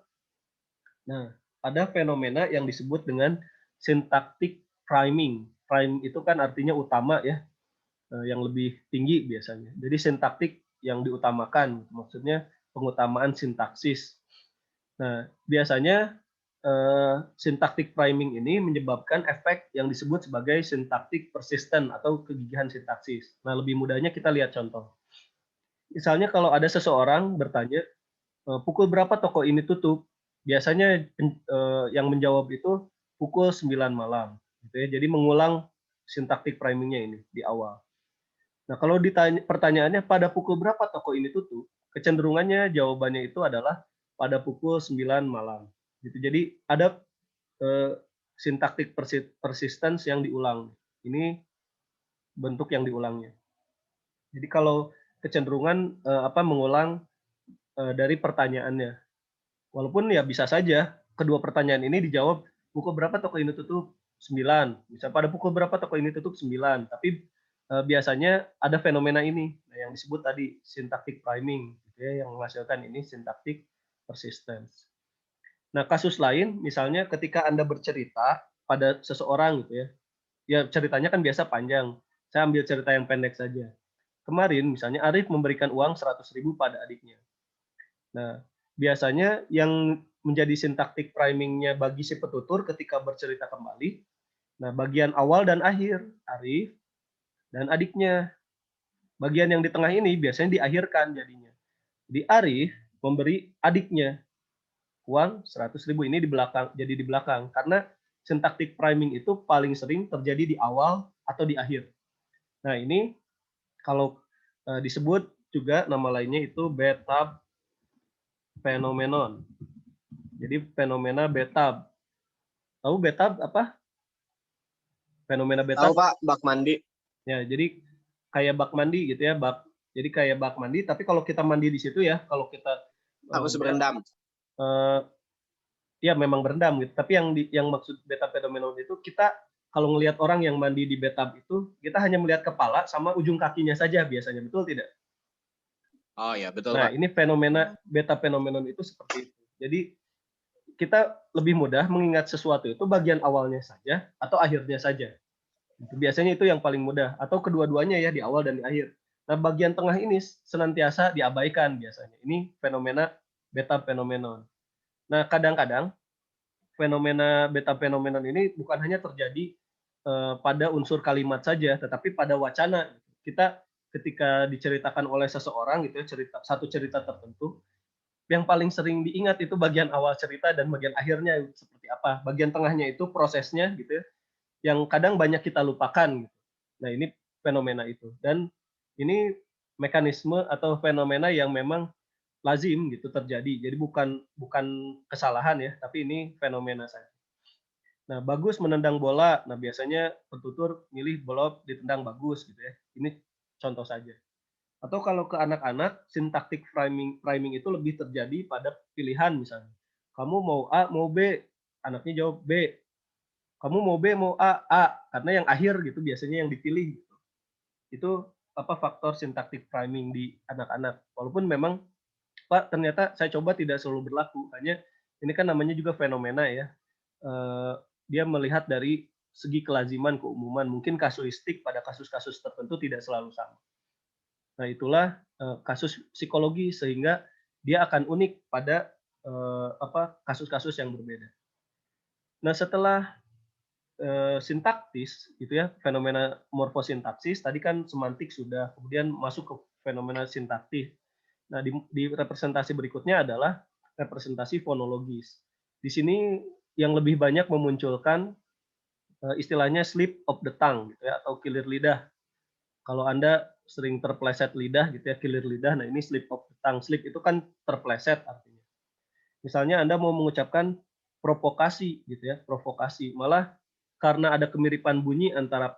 nah, ada fenomena yang disebut dengan syntactic priming. Prime itu kan artinya utama ya, yang lebih tinggi biasanya. Jadi sintaktik yang diutamakan, maksudnya pengutamaan sintaksis. Nah, biasanya syntactic priming ini menyebabkan efek yang disebut sebagai syntactic persistent atau kegigihan sintaksis. Nah, lebih mudahnya kita lihat contoh. Misalnya kalau ada seseorang bertanya, pukul berapa toko ini tutup? Biasanya yang menjawab itu pukul 9 malam. Gitu ya. Jadi mengulang syntactic primingnya ini di awal. Nah, kalau ditanya, pertanyaannya pada pukul berapa toko ini tutup, kecenderungannya jawabannya itu adalah pada pukul 9 malam. Gitu. Jadi ada syntactic persistence yang diulang. Ini bentuk yang diulangnya. Jadi kalau kecenderungan mengulang dari pertanyaannya. Walaupun ya bisa saja kedua pertanyaan ini dijawab pukul berapa toko ini tutup? 9. Bisa pada pukul berapa toko ini tutup? 9. Tapi biasanya ada fenomena ini yang disebut tadi syntactic priming gitu ya, yang menghasilkan ini syntactic persistence. Nah, kasus lain misalnya ketika Anda bercerita pada seseorang gitu ya. Ya ceritanya kan biasa panjang. Saya ambil cerita yang pendek saja. Kemarin misalnya Arif memberikan uang 100.000 pada adiknya. Nah, biasanya yang menjadi syntactic priming-nya bagi si petutur ketika bercerita kembali, nah bagian awal dan akhir, Arif dan adiknya. Bagian yang di tengah ini biasanya diakhirkan jadinya. Di Arif memberi adiknya uang 100.000 ini di belakang, jadi di belakang. Karena syntactic priming itu paling sering terjadi di awal atau di akhir. Nah ini kalau disebut juga nama lainnya itu Bettab phenomenon. Jadi fenomena Bettab. Tahu Bettab apa? Fenomena Tahu Bettab? Pak, bak mandi. Ya, jadi kayak bak mandi gitu ya, jadi kayak bak mandi, tapi kalau kita mandi di situ ya, kalau kita Harus berendam. Ya memang berendam gitu. Tapi yang maksud Bettab phenomenon itu kita kalau ngelihat orang yang mandi di Bettab itu, kita hanya melihat kepala sama ujung kakinya saja biasanya, betul tidak? Oh ya, betul Nah, Pak. ini fenomena Bettab phenomenon itu seperti itu. Jadi kita lebih mudah mengingat sesuatu itu bagian awalnya saja atau akhirnya saja. Biasanya itu yang paling mudah, atau kedua-duanya ya, di awal dan di akhir. Nah, bagian tengah ini senantiasa diabaikan biasanya. Ini fenomena Bettab phenomenon. Nah, kadang-kadang fenomena Bettab phenomenon ini bukan hanya terjadi pada unsur kalimat saja, tetapi pada wacana. Kita ketika diceritakan oleh seseorang gitu ya, satu cerita tertentu, yang paling sering diingat itu bagian awal cerita dan bagian akhirnya seperti apa. Bagian tengahnya itu prosesnya gitu ya, yang kadang banyak kita lupakan gitu. Nah, ini fenomena itu. Dan ini mekanisme atau fenomena yang memang lazim gitu terjadi. Jadi bukan kesalahan ya, tapi ini fenomena saja. Nah, bagus menendang bola. Nah, biasanya petutur milih bola ditendang bagus gitu ya. Ini contoh saja. Atau kalau ke anak-anak, syntactic priming itu lebih terjadi pada pilihan misalnya. Kamu mau A, mau B. Anaknya jawab B. Kamu mau B, mau A, A. Karena yang akhir gitu biasanya yang dipilih. Gitu. Itu faktor syntactic priming di anak-anak. Walaupun memang Pak ternyata saya coba tidak selalu berlaku. Hanya ini kan namanya juga fenomena ya. Dia melihat dari segi kelaziman, keumuman. Mungkin kasuistik pada kasus-kasus tertentu tidak selalu sama. Nah, itulah kasus psikologi sehingga dia akan unik pada kasus-kasus yang berbeda. Nah, setelah sintaktis gitu ya, fenomena morfosintaksis, tadi kan semantik sudah, kemudian masuk ke fenomena sintaktis. Nah, di representasi berikutnya adalah representasi fonologis. Di sini yang lebih banyak memunculkan istilahnya slip of the tongue gitu ya, atau kilir lidah. Kalau Anda sering terpleset lidah gitu ya, kilir lidah, nah ini slip of the tongue. Slip itu kan terpleset artinya. Misalnya Anda mau mengucapkan provokasi gitu ya, provokasi. Malah karena ada kemiripan bunyi antara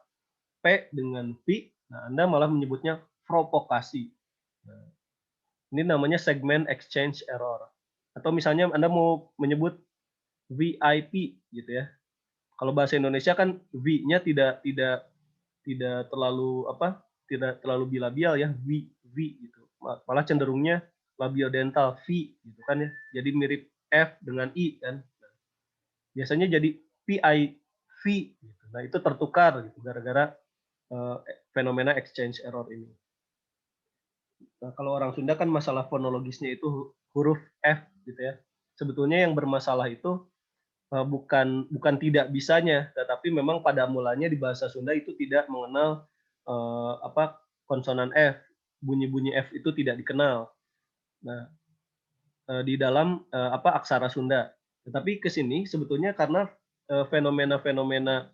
P dengan V, nah Anda malah menyebutnya provokasi. Nah, ini namanya segment exchange error. Atau misalnya Anda mau menyebut VIP gitu ya. Kalau bahasa Indonesia kan V-nya tidak terlalu tidak terlalu bilabial ya, V gitu. malah cenderungnya labiodental V gitu kan ya. Jadi mirip F dengan I kan. Biasanya jadi PIV gitu. Nah, itu tertukar gitu gara-gara fenomena exchange error ini. Nah, kalau orang Sunda kan masalah fonologisnya itu huruf F gitu ya. Sebetulnya yang bermasalah itu bukan tidak bisanya, tetapi memang pada mulanya di bahasa Sunda itu tidak mengenal konsonan F, bunyi-bunyi F itu tidak dikenal. Nah, di dalam aksara Sunda. Tetapi ke sini sebetulnya karena fenomena-fenomena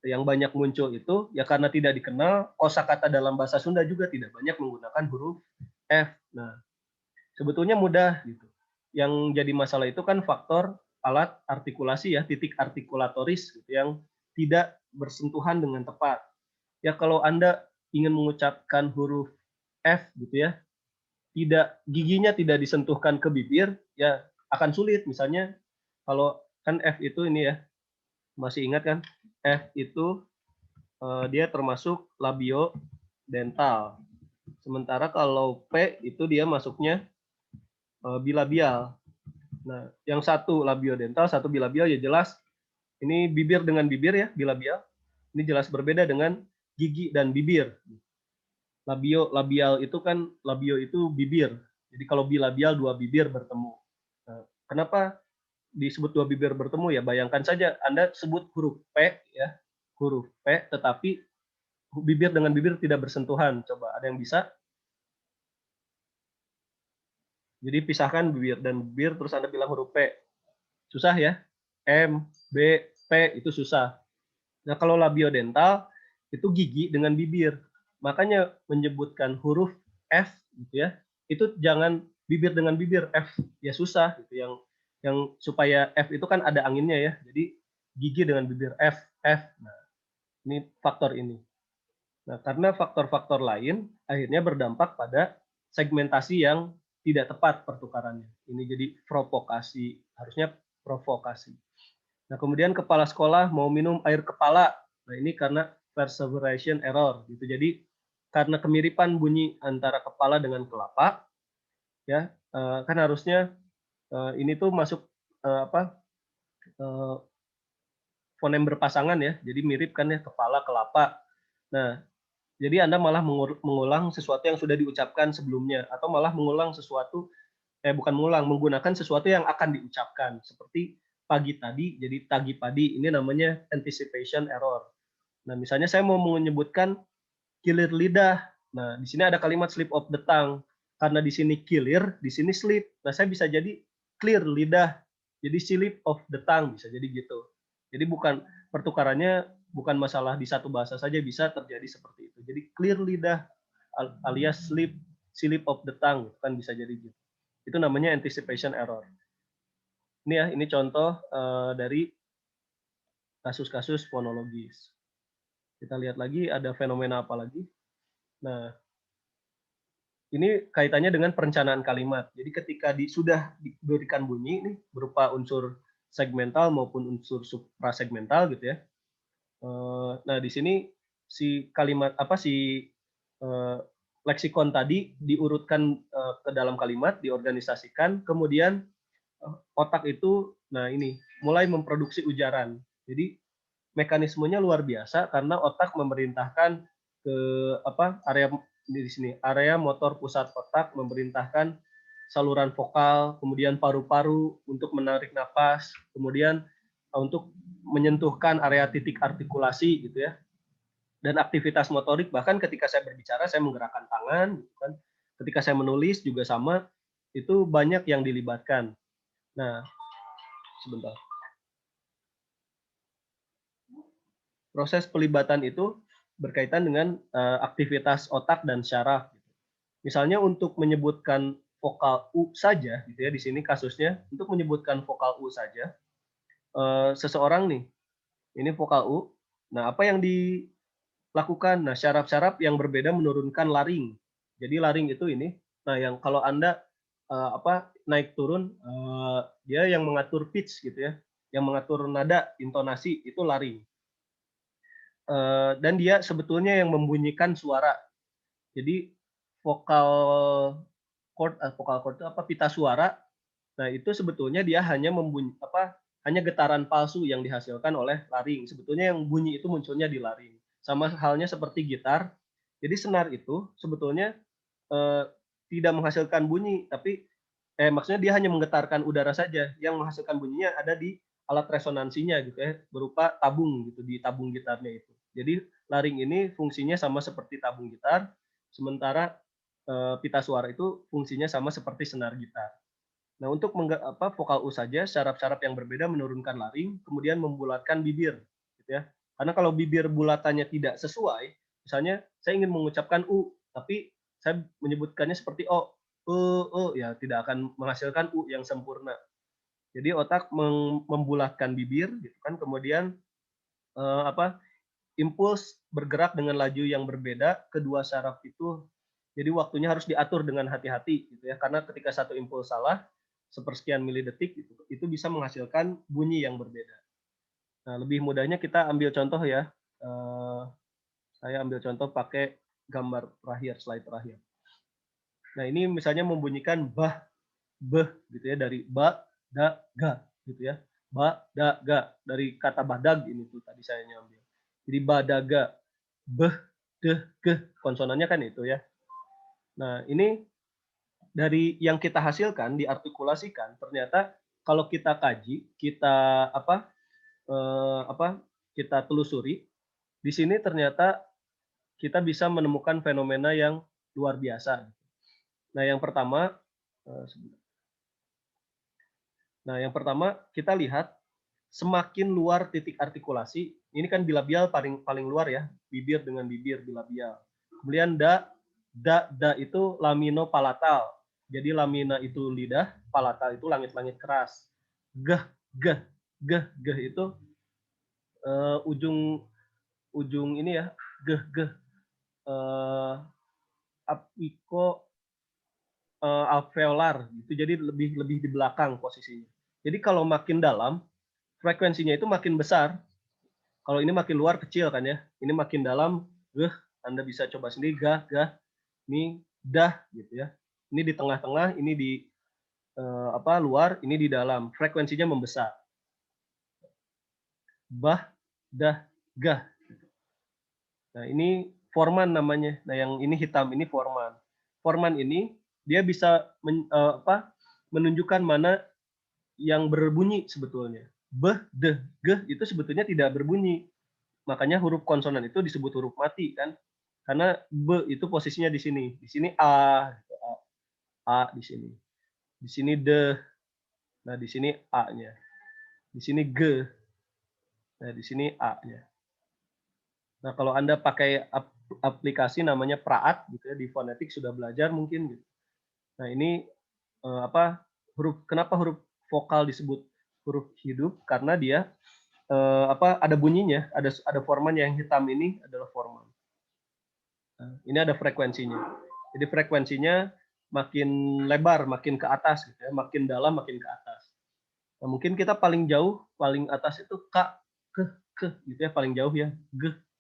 yang banyak muncul itu ya karena tidak dikenal, kosakata dalam bahasa Sunda juga tidak banyak menggunakan huruf F. Nah, sebetulnya mudah gitu. Yang jadi masalah itu kan faktor alat artikulasi ya, titik artikulatoris gitu, yang tidak bersentuhan dengan tepat. Ya kalau Anda ingin mengucapkan huruf F gitu ya, giginya tidak disentuhkan ke bibir, ya akan sulit. Misalnya kalau kan F itu ini ya, masih ingat kan? F itu dia termasuk labio dental. Sementara kalau P itu dia masuknya bilabial. Nah, yang satu labiodental, satu bilabial ya jelas ini bibir dengan bibir ya, bilabial. Ini jelas berbeda dengan gigi dan bibir. Labial itu kan labio itu bibir. Jadi kalau bilabial dua bibir bertemu. Nah, kenapa disebut dua bibir bertemu ya? Bayangkan saja Anda sebut huruf P ya, huruf P tetapi bibir dengan bibir tidak bersentuhan. Coba ada yang bisa? Jadi pisahkan bibir dan bibir terus Anda bilang huruf P. Susah ya? M, B, P itu susah. Nah, kalau labiodental itu gigi dengan bibir. Makanya menyebutkan huruf F gitu ya. Itu jangan bibir dengan bibir F ya susah gitu yang supaya F itu kan ada anginnya ya. Jadi gigi dengan bibir F F. Nah, ini faktor ini. Nah, karena faktor-faktor lain akhirnya berdampak pada segmentasi yang tidak tepat pertukarannya. Ini jadi provokasi, harusnya provokasi. Nah, kemudian kepala sekolah mau minum air kepala. Nah, ini karena perseveration error gitu. Jadi karena kemiripan bunyi antara kepala dengan kelapa, ya kan harusnya ini tuh masuk fonem berpasangan ya. Jadi mirip kan ya kepala kelapa. Nah, jadi Anda malah mengulang sesuatu yang sudah diucapkan sebelumnya atau malah mengulang sesuatu bukan mengulang, menggunakan sesuatu yang akan diucapkan seperti pagi tadi jadi tagi padi. Ini namanya anticipation error. Nah, misalnya saya mau menyebutkan kilir lidah. Nah, di sini ada kalimat slip of the tongue. Karena di sini kilir, di sini slip. Nah, saya bisa jadi clear lidah. Jadi slip of the tongue bisa jadi gitu. Jadi bukan pertukarannya bukan masalah di satu bahasa saja bisa terjadi seperti itu. Jadi clear lidah alias slip of the tongue kan bisa jadi gitu. Itu namanya anticipation error. Ini ya, ini contoh dari kasus-kasus fonologis. Kita lihat lagi ada fenomena apa lagi. Nah, ini kaitannya dengan perencanaan kalimat. Jadi ketika sudah diberikan bunyi nih berupa unsur segmental maupun unsur suprasegmental gitu ya. Nah, di sini si kalimat leksikon tadi diurutkan ke dalam kalimat, diorganisasikan, kemudian otak itu nah ini mulai memproduksi ujaran. Jadi mekanismenya luar biasa karena otak memerintahkan ke area di sini area motor pusat otak memerintahkan saluran vokal, kemudian paru-paru untuk menarik napas, kemudian untuk menyentuhkan area titik artikulasi gitu ya. Dan aktivitas motorik bahkan ketika saya berbicara saya menggerakkan tangan gitu kan. Ketika saya menulis juga sama, itu banyak yang dilibatkan. Nah, sebentar. Proses pelibatan itu berkaitan dengan aktivitas otak dan syaraf. Misalnya untuk menyebutkan vokal U saja, gitu ya di sini kasusnya untuk menyebutkan vokal U saja, seseorang nih, ini vokal U. Nah, apa yang dilakukan? Nah, syaraf-syaraf yang berbeda menurunkan laring. Jadi laring itu ini. Nah, yang kalau Anda naik turun, dia yang mengatur pitch gitu ya, yang mengatur nada, intonasi itu laring. Dan dia sebetulnya yang membunyikan suara. Jadi vokal vokal chord itu apa, pita suara. Nah, itu sebetulnya dia hanya hanya getaran palsu yang dihasilkan oleh laring. Sebetulnya yang bunyi itu munculnya di laring. Sama halnya seperti gitar. Jadi senar itu sebetulnya eh, tidak menghasilkan bunyi, tapi maksudnya dia hanya menggetarkan udara saja. Yang menghasilkan bunyinya ada di alat resonansinya gitu ya, berupa tabung gitu, di tabung gitarnya itu. Jadi laring ini fungsinya sama seperti tabung gitar, sementara pita suara itu fungsinya sama seperti senar gitar. Nah, untuk vokal U saja syarat-syarat yang berbeda menurunkan laring, kemudian membulatkan bibir, gitu ya. Karena kalau bibir bulatannya tidak sesuai, misalnya saya ingin mengucapkan U, tapi saya menyebutkannya seperti O, ya tidak akan menghasilkan U yang sempurna. Jadi otak membulatkan bibir, gitu kan, kemudian impuls bergerak dengan laju yang berbeda kedua saraf itu, jadi waktunya harus diatur dengan hati-hati gitu ya, karena ketika satu impuls salah sepersekian milidetik itu bisa menghasilkan bunyi yang berbeda. Nah, lebih mudahnya kita ambil contoh ya. Saya ambil contoh pakai gambar terakhir, slide terakhir. Nah, ini misalnya membunyikan bah, beh gitu ya, dari ba, da, ga gitu ya. Ba, da, ga, dari kata badag ini tuh tadi saya ambil. Jadi badaga, beh, deh, geh, konsonannya kan itu ya. Nah, ini dari yang kita hasilkan diartikulasikan, ternyata kalau kita kaji, kita kita telusuri, di sini ternyata kita bisa menemukan fenomena yang luar biasa. Nah, yang pertama kita lihat semakin luar titik artikulasi, ini kan bilabial paling luar ya, bibir dengan bibir bilabial. Kemudian da itu lamino palatal. Jadi lamina itu lidah, palatal itu langit-langit keras. Geh itu ujung ini ya, geh apiko alveolar gitu. Jadi lebih di belakang posisinya. Jadi kalau makin dalam, frekuensinya itu makin besar. Kalau ini makin luar kecil kan ya. Ini makin dalam, Anda bisa coba sendiri, gah, ini dah gitu ya. Ini di tengah-tengah, ini di luar, ini di dalam. Frekuensinya membesar. Bah, dah, gah. Nah, ini forman namanya. Nah, yang ini hitam ini forman. Forman ini dia bisa menunjukkan mana yang berbunyi sebetulnya. Beh, deh, geh itu sebetulnya tidak berbunyi. Makanya huruf konsonan itu disebut huruf mati kan. Karena B itu posisinya di sini. Di sini A, A di sini. Di sini D. Nah, di sini A-nya. Di sini G. Nah, di sini A-nya. Nah, kalau Anda pakai aplikasi namanya Praat gitu ya, di fonetik sudah belajar mungkin gitu. Nah, ini kenapa huruf vokal disebut huruf hidup? Karena dia ada bunyinya, ada forman, yang hitam ini adalah forman. Nah, ini ada frekuensinya. Jadi frekuensinya makin lebar, makin ke atas gitu ya, makin dalam makin ke atas. Nah, mungkin kita paling jauh, paling atas itu k, ke gitu ya, paling jauh ya,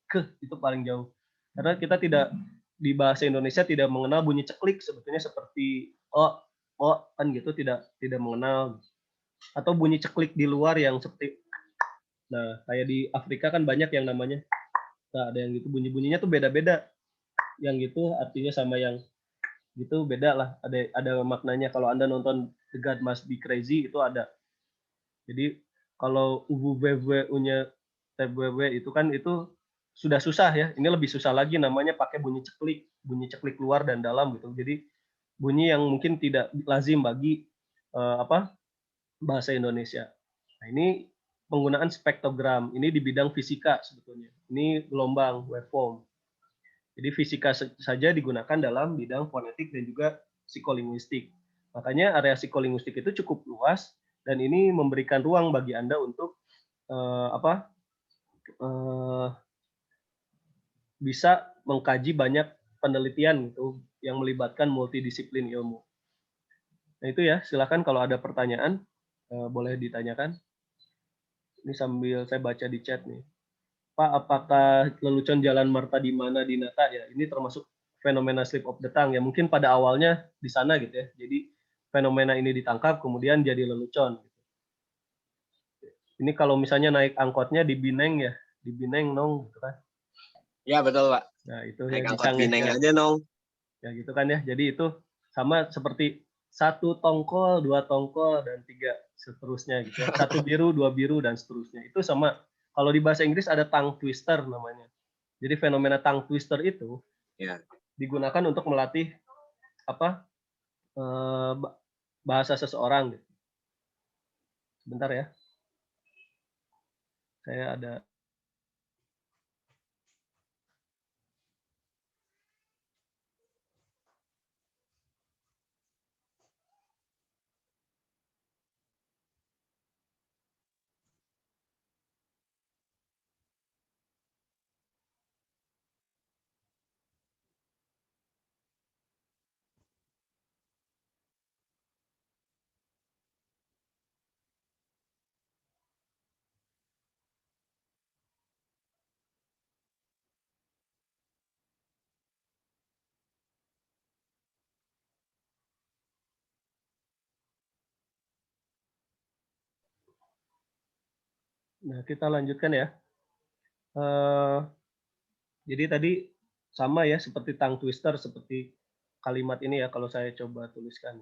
ke itu paling jauh. Karena kita tidak di bahasa Indonesia tidak mengenal bunyi ceklik sebetulnya seperti o kan gitu, tidak mengenal. Atau bunyi ceklik di luar yang seperti, nah kayak di Afrika kan banyak yang namanya, nah, ada yang gitu bunyi-bunyinya tuh beda-beda. Yang gitu artinya sama yang gitu beda lah, ada maknanya. Kalau Anda nonton The God Must Be Crazy itu ada. Jadi kalau unya TWW itu kan itu sudah susah ya. Ini lebih susah lagi, namanya pakai bunyi ceklik luar dan dalam gitu. Jadi bunyi yang mungkin tidak lazim bagi bahasa Indonesia. Nah, ini penggunaan spektrogram. Ini di bidang fisika sebetulnya. Ini gelombang waveform. Jadi fisika saja digunakan dalam bidang fonetik dan juga psikolinguistik. Makanya area psikolinguistik itu cukup luas dan ini memberikan ruang bagi Anda untuk bisa mengkaji banyak penelitian gitu yang melibatkan multidisiplin ilmu. Nah, itu ya, silakan kalau ada pertanyaan boleh ditanyakan. Ini sambil saya baca di chat nih. Pak, apakah lelucon Jalan Marta di mana Dinata ya? Ini termasuk fenomena slip of the tongue ya, mungkin pada awalnya di sana gitu ya. Jadi fenomena ini ditangkap kemudian jadi lelucon. Ini kalau misalnya naik angkotnya di Bineng ya, di Bineng nong gitu kan. Ya betul Pak. Nah itu ya Naik di angkot Cang Bineng ya. aja nong. Ya gitu kan ya. Jadi itu sama seperti 1 tongkol, 2 tongkol, dan 3 seterusnya gitu ya. 1 biru, 2 biru, dan seterusnya. Itu sama. Kalau di bahasa Inggris ada tongue twister namanya. Jadi fenomena tongue twister itu Ya. digunakan untuk melatih apa bahasa seseorang. Gitu. Sebentar ya. Saya ada. Nah, kita lanjutkan ya. Jadi tadi sama ya seperti tongue twister, seperti kalimat ini ya kalau saya coba tuliskan.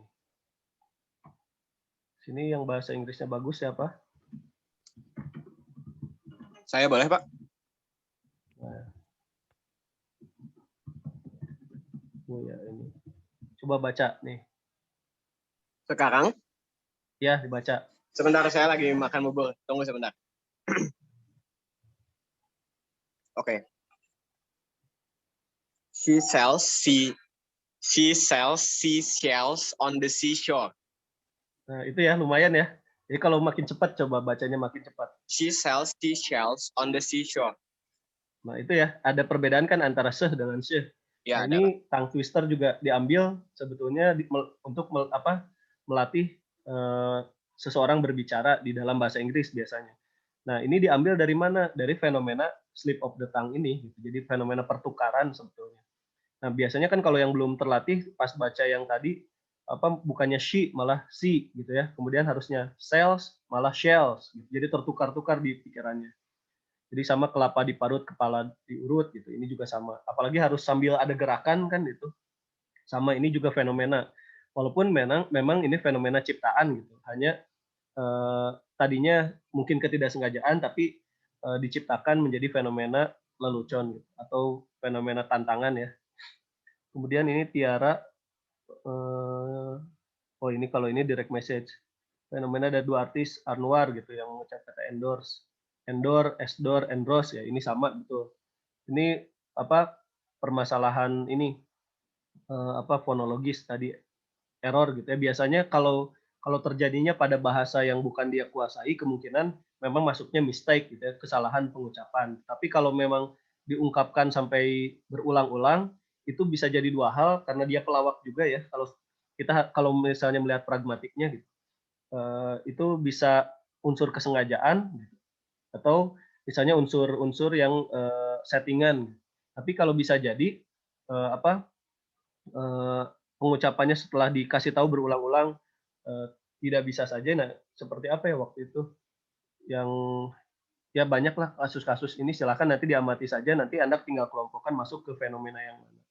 Sini yang bahasa Inggrisnya bagus siapa? Saya boleh Pak? Nah. Oh ya ini. Coba baca nih. Sekarang? Ya, dibaca. Sebentar, saya lagi makan bubur. Tunggu sebentar. Oke. She sells seashells on the seashore. Nah, itu ya lumayan ya. Jadi kalau makin cepat coba bacanya makin cepat. She sells seashells on the seashore. Nah, itu ya ada perbedaan kan antara seh dengan syeh. Ya, Nah, ada Pak. ini tongue twister juga diambil sebetulnya untuk melatih seseorang berbicara di dalam bahasa Inggris biasanya. Nah, ini diambil dari mana? Dari fenomena slip of the tongue ini. Gitu. Jadi fenomena pertukaran sebetulnya. Nah, biasanya kan kalau yang belum terlatih pas baca yang tadi bukannya she malah si gitu ya. Kemudian harusnya cells malah shells gitu. Jadi tertukar-tukar di pikirannya. Jadi sama kelapa diparut, kepala diurut gitu. Ini juga sama. Apalagi harus sambil ada gerakan kan itu. Sama ini juga fenomena. Walaupun memang ini fenomena ciptaan gitu. Hanya tadinya mungkin ketidaksengajaan tapi diciptakan menjadi fenomena lelucon gitu, atau fenomena tantangan ya. Kemudian ini Tiara, oh ini kalau ini direct message. Fenomena ada 2 artis Anwar gitu yang mengucap kata endorse. Endor, esdor, endorse ya ini sama betul. Ini permasalahan ini fonologis tadi error gitu ya. Biasanya kalau terjadinya pada bahasa yang bukan dia kuasai kemungkinan memang masuknya mistake gitu ya, kesalahan pengucapan. Tapi kalau memang diungkapkan sampai berulang-ulang itu bisa jadi 2 hal karena dia pelawak juga ya. Kalau misalnya melihat pragmatiknya gitu. Itu bisa unsur kesengajaan gitu, atau misalnya unsur-unsur yang settingan. Tapi kalau bisa jadi pengucapannya setelah dikasih tahu berulang-ulang tidak bisa saja. Nah, seperti apa ya waktu itu yang ya banyaklah kasus-kasus ini, silakan nanti diamati saja, nanti Anda tinggal kelompokkan masuk ke fenomena yang mana.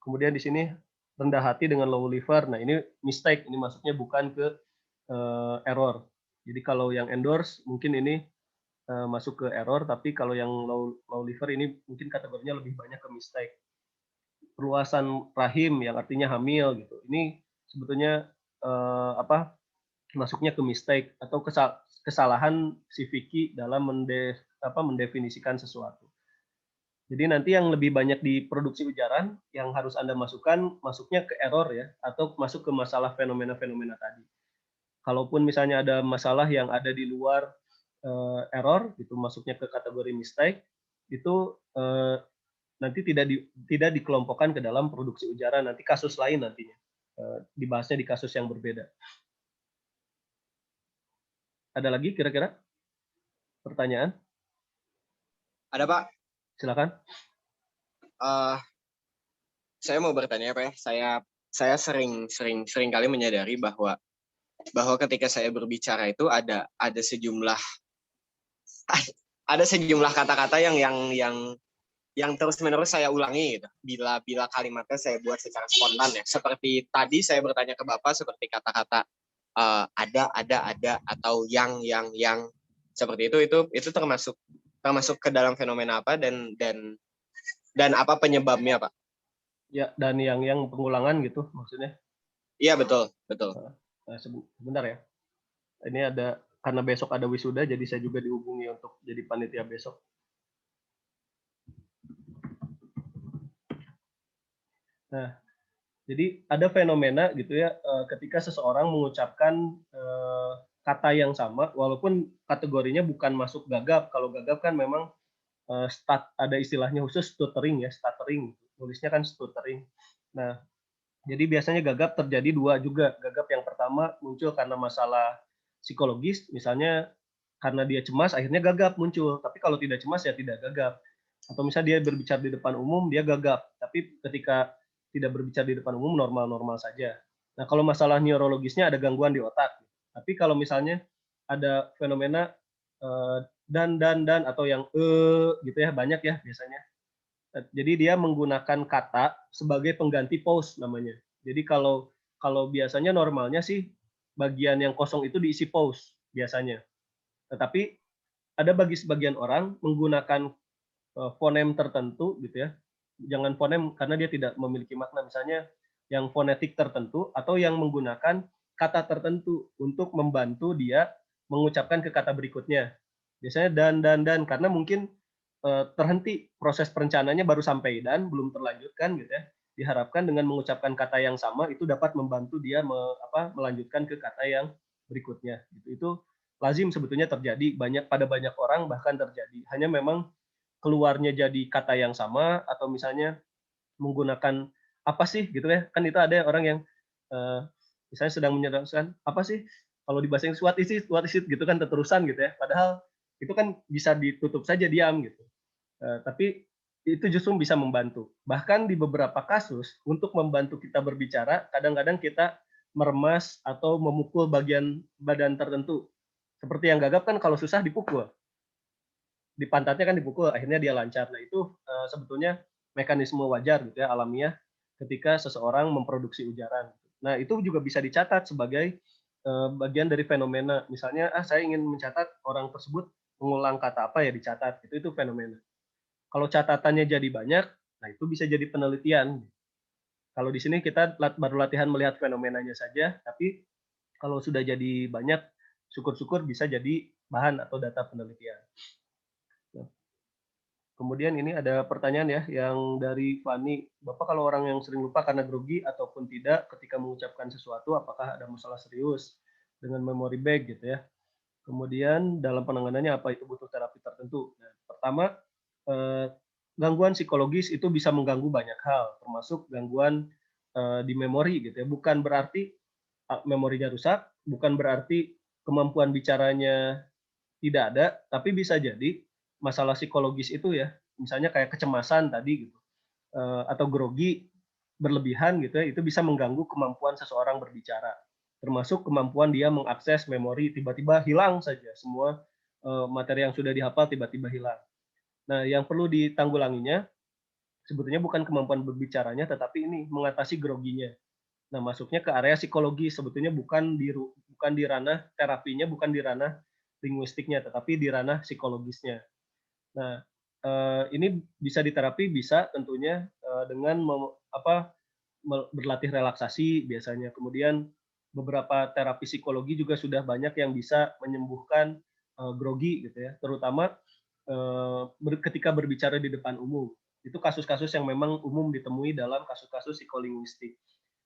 Kemudian di sini rendah hati dengan low liver. Nah, ini mistake, ini masuknya bukan ke error. Jadi kalau yang endorse mungkin ini masuk ke error, tapi kalau yang low liver ini mungkin kategorinya lebih banyak ke mistake. Perluasan rahim yang artinya hamil gitu. Ini sebetulnya masuknya ke mistake atau kesalahan si Vicky dalam mendefinisikan sesuatu. Jadi nanti yang lebih banyak di produksi ujaran yang harus Anda masukkan masuknya ke error ya, atau masuk ke masalah fenomena-fenomena tadi. Kalaupun misalnya ada masalah yang ada di luar error gitu, masuknya ke kategori mistake, itu nanti tidak dikelompokkan ke dalam produksi ujaran, nanti kasus lain nantinya. Dibahasnya di kasus yang berbeda. Ada lagi kira-kira pertanyaan? Ada Pak. Silakan. Saya mau bertanya apa ya? Saya sering kali menyadari bahwa ketika saya berbicara itu ada sejumlah kata-kata yang terus-menerus saya ulangi gitu. Bila kalimatnya saya buat secara spontan ya. Seperti tadi saya bertanya ke Bapak seperti kata-kata ada atau yang seperti itu termasuk ke dalam fenomena apa dan apa penyebabnya, Pak? Ya, dan yang pengulangan gitu maksudnya. Iya, betul. Nah, sebentar ya. Ini ada karena besok ada wisuda, jadi saya juga dihubungi untuk jadi panitia besok. Nah, jadi ada fenomena gitu ya, ketika seseorang mengucapkan kata yang sama, walaupun kategorinya bukan masuk gagap. Kalau gagap kan memang ada istilahnya khusus stuttering ya, stuttering. Tulisnya kan stuttering. Nah, jadi biasanya gagap terjadi dua juga. Gagap yang pertama muncul karena masalah psikologis, misalnya karena dia cemas akhirnya gagap muncul. Tapi kalau tidak cemas ya tidak gagap. Atau misalnya dia berbicara di depan umum dia gagap. Tapi ketika tidak berbicara di depan umum normal-normal saja. Nah, kalau masalah neurologisnya ada gangguan di otak. Tapi kalau misalnya ada fenomena dan atau yang gitu ya, banyak ya biasanya. Jadi dia menggunakan kata sebagai pengganti pause namanya. Jadi kalau biasanya normalnya sih bagian yang kosong itu diisi pause biasanya. Tetapi ada bagi sebagian orang menggunakan fonem tertentu gitu ya. Jangan fonem karena dia tidak memiliki makna, misalnya yang fonetik tertentu atau yang menggunakan kata tertentu untuk membantu dia mengucapkan ke kata berikutnya. Biasanya dan karena mungkin terhenti proses perencanaannya baru sampai dan belum terlanjutkan gitu ya. Diharapkan dengan mengucapkan kata yang sama itu dapat membantu dia melanjutkan ke kata yang berikutnya. Itu lazim sebetulnya terjadi pada banyak orang, bahkan terjadi. Hanya memang keluarnya jadi kata yang sama atau misalnya menggunakan apa sih gitu ya. Kan itu ada orang yang misalnya sedang menyerangkan apa sih, kalau di bahasa Inggris what is it gitu kan terterusan gitu ya. Padahal itu kan bisa ditutup saja diam gitu. Tapi itu justru bisa membantu. Bahkan di beberapa kasus untuk membantu kita berbicara, kadang-kadang kita meremas atau memukul bagian badan tertentu. Seperti yang gagap kan kalau susah dipukul. Di pantatnya kan dipukul, akhirnya dia lancar. Nah, itu sebetulnya mekanisme wajar gitu ya, alamiah ketika seseorang memproduksi ujaran. Nah, itu juga bisa dicatat sebagai bagian dari fenomena. Misalnya, saya ingin mencatat orang tersebut mengulang kata apa ya, dicatat. Itu fenomena. Kalau catatannya jadi banyak, nah itu bisa jadi penelitian. Kalau di sini kita baru latihan melihat fenomenanya saja, tapi kalau sudah jadi banyak, syukur-syukur bisa jadi bahan atau data penelitian. Nah, kemudian ini ada pertanyaan ya, yang dari Fani. Bapak kalau orang yang sering lupa karena grogi ataupun tidak ketika mengucapkan sesuatu, apakah ada masalah serius dengan memory bag gitu ya? Kemudian dalam penanganannya apa itu butuh terapi tertentu? Nah, pertama, gangguan psikologis itu bisa mengganggu banyak hal, termasuk gangguan di memori gitu ya. Bukan berarti memorinya rusak, bukan berarti kemampuan bicaranya tidak ada, tapi bisa jadi masalah psikologis itu ya, misalnya kayak kecemasan tadi gitu, atau grogi berlebihan gitu ya, itu bisa mengganggu kemampuan seseorang berbicara, termasuk kemampuan dia mengakses memori, tiba-tiba hilang saja semua materi yang sudah dihafal tiba-tiba hilang. Nah, yang perlu ditanggulanginya sebetulnya bukan kemampuan berbicaranya, tetapi ini mengatasi groginya. Nah, masuknya ke area psikologi, sebetulnya bukan di ranah terapinya, bukan di ranah linguistiknya, tetapi di ranah psikologisnya. Nah, ini bisa diterapi, bisa tentunya dengan berlatih relaksasi biasanya. Kemudian beberapa terapi psikologi juga sudah banyak yang bisa menyembuhkan grogi gitu ya, terutama ketika berbicara di depan umum. Itu kasus-kasus yang memang umum ditemui dalam kasus-kasus psikolinguistik.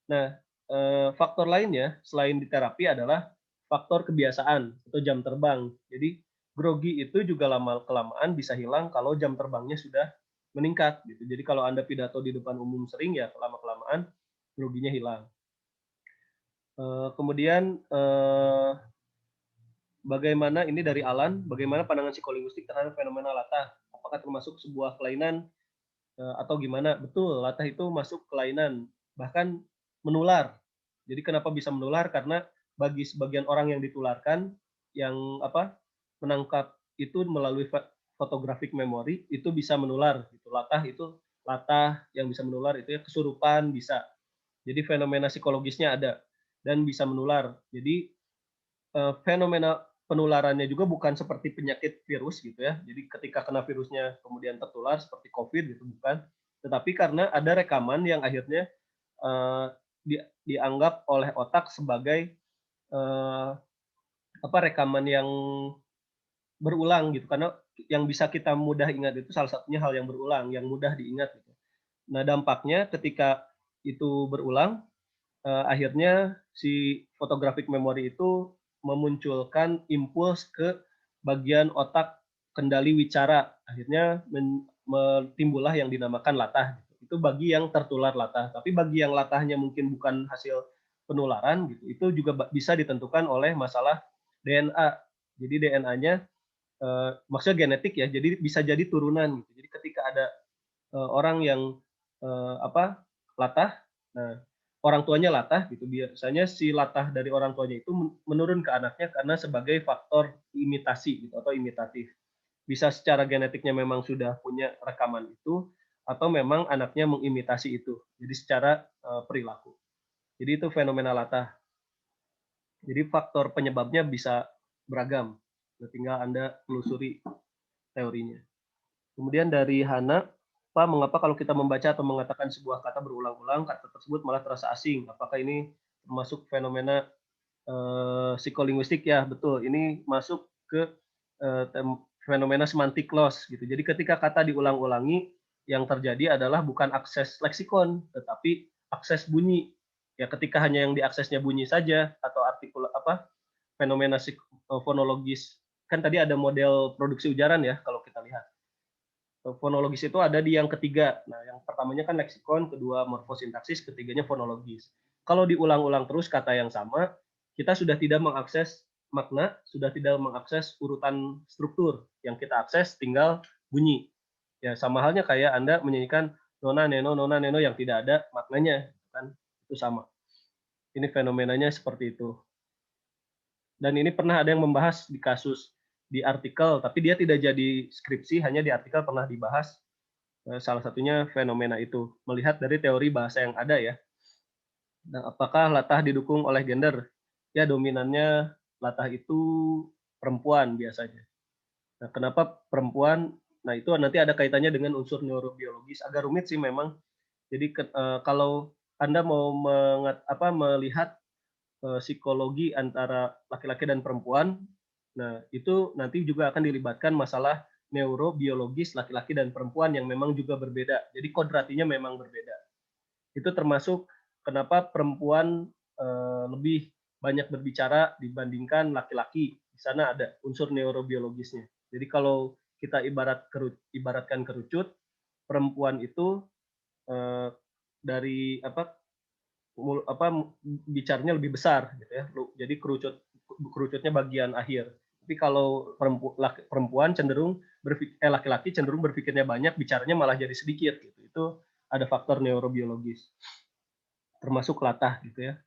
Nah, faktor lainnya selain di terapi adalah faktor kebiasaan atau jam terbang. Jadi grogi itu juga lama-kelamaan bisa hilang kalau jam terbangnya sudah meningkat gitu. Jadi kalau Anda pidato di depan umum sering ya lama-kelamaan groginya hilang. Kemudian bagaimana ini dari Alan, bagaimana pandangan psikolinguistik terhadap fenomena latah? Apakah termasuk sebuah kelainan atau gimana? Betul, latah itu masuk kelainan, bahkan menular. Jadi kenapa bisa menular? Karena bagi sebagian orang yang ditularkan, yang apa menangkap itu melalui photographic memory itu bisa menular. Gitu. Latah yang bisa menular itu ya kesurupan bisa. Jadi fenomena psikologisnya ada dan bisa menular. Jadi fenomena penularannya juga bukan seperti penyakit virus gitu ya. Jadi ketika kena virusnya kemudian tertular seperti COVID gitu bukan. Tetapi karena ada rekaman yang akhirnya eh, dianggap oleh otak sebagai rekaman yang berulang gitu. Karena yang bisa kita mudah ingat itu salah satunya hal yang berulang, yang mudah diingat gitu. Nah, dampaknya ketika itu berulang akhirnya si photographic memory itu memunculkan impuls ke bagian otak kendali wicara. Akhirnya timbullah yang dinamakan latah. Itu bagi yang tertular latah. Tapi bagi yang latahnya mungkin bukan hasil penularan, gitu, itu juga bisa ditentukan oleh masalah DNA. Jadi DNA-nya maksudnya genetik ya. Jadi bisa jadi turunan. Gitu. Jadi ketika ada orang yang latah, nah orang tuanya latah gitu biasanya si latah dari orang tuanya itu menurun ke anaknya karena sebagai faktor imitasi gitu atau imitatif. Bisa secara genetiknya memang sudah punya rekaman itu atau memang anaknya mengimitasi itu. Jadi secara perilaku. Jadi itu fenomena latah. Jadi faktor penyebabnya bisa beragam. Tinggal Anda telusuri teorinya. Kemudian dari Hana, Pak, mengapa kalau kita membaca atau mengatakan sebuah kata berulang-ulang, kata tersebut malah terasa asing? Apakah ini termasuk fenomena psikolinguistik? Ya, betul. Ini masuk ke fenomena semantic loss. Gitu. Jadi ketika kata diulang-ulangi, yang terjadi adalah bukan akses leksikon, tetapi akses bunyi. Ya, ketika hanya yang diaksesnya bunyi saja atau artikul fenomena fonologis. Kan tadi ada model produksi ujaran ya, kalau kita lihat fonologis itu ada di yang ketiga. Nah, yang pertamanya kan leksikon, kedua morfosintaksis, ketiganya fonologis. Kalau diulang-ulang terus kata yang sama, kita sudah tidak mengakses makna, sudah tidak mengakses urutan struktur. Yang kita akses tinggal bunyi. Ya, sama halnya kayak Anda menyanyikan nona neno yang tidak ada maknanya, kan? Itu sama. Ini fenomenanya seperti itu. Dan ini pernah ada yang membahas di kasus di artikel, tapi dia tidak jadi skripsi, hanya di artikel pernah dibahas salah satunya fenomena itu. Melihat dari teori bahasa yang ada ya. Nah, apakah latah didukung oleh gender? Ya, dominannya latah itu perempuan biasanya. Nah, kenapa perempuan? Nah, itu nanti ada kaitannya dengan unsur neurobiologis. Agak rumit sih memang. Jadi kalau Anda mau melihat psikologi antara laki-laki dan perempuan, nah itu nanti juga akan dilibatkan masalah neurobiologis laki-laki dan perempuan yang memang juga berbeda. Jadi kodratinya memang berbeda. Itu termasuk kenapa perempuan lebih banyak berbicara dibandingkan laki-laki. Di sana ada unsur neurobiologisnya. Jadi kalau kita ibaratkan kerucut, perempuan itu dari bicaranya lebih besar gitu ya. Jadi kerucutnya bagian akhir. Tapi kalau perempuan cenderung laki-laki cenderung berpikirnya banyak, bicaranya malah jadi sedikit gitu. Itu ada faktor neurobiologis. Termasuk latah gitu ya.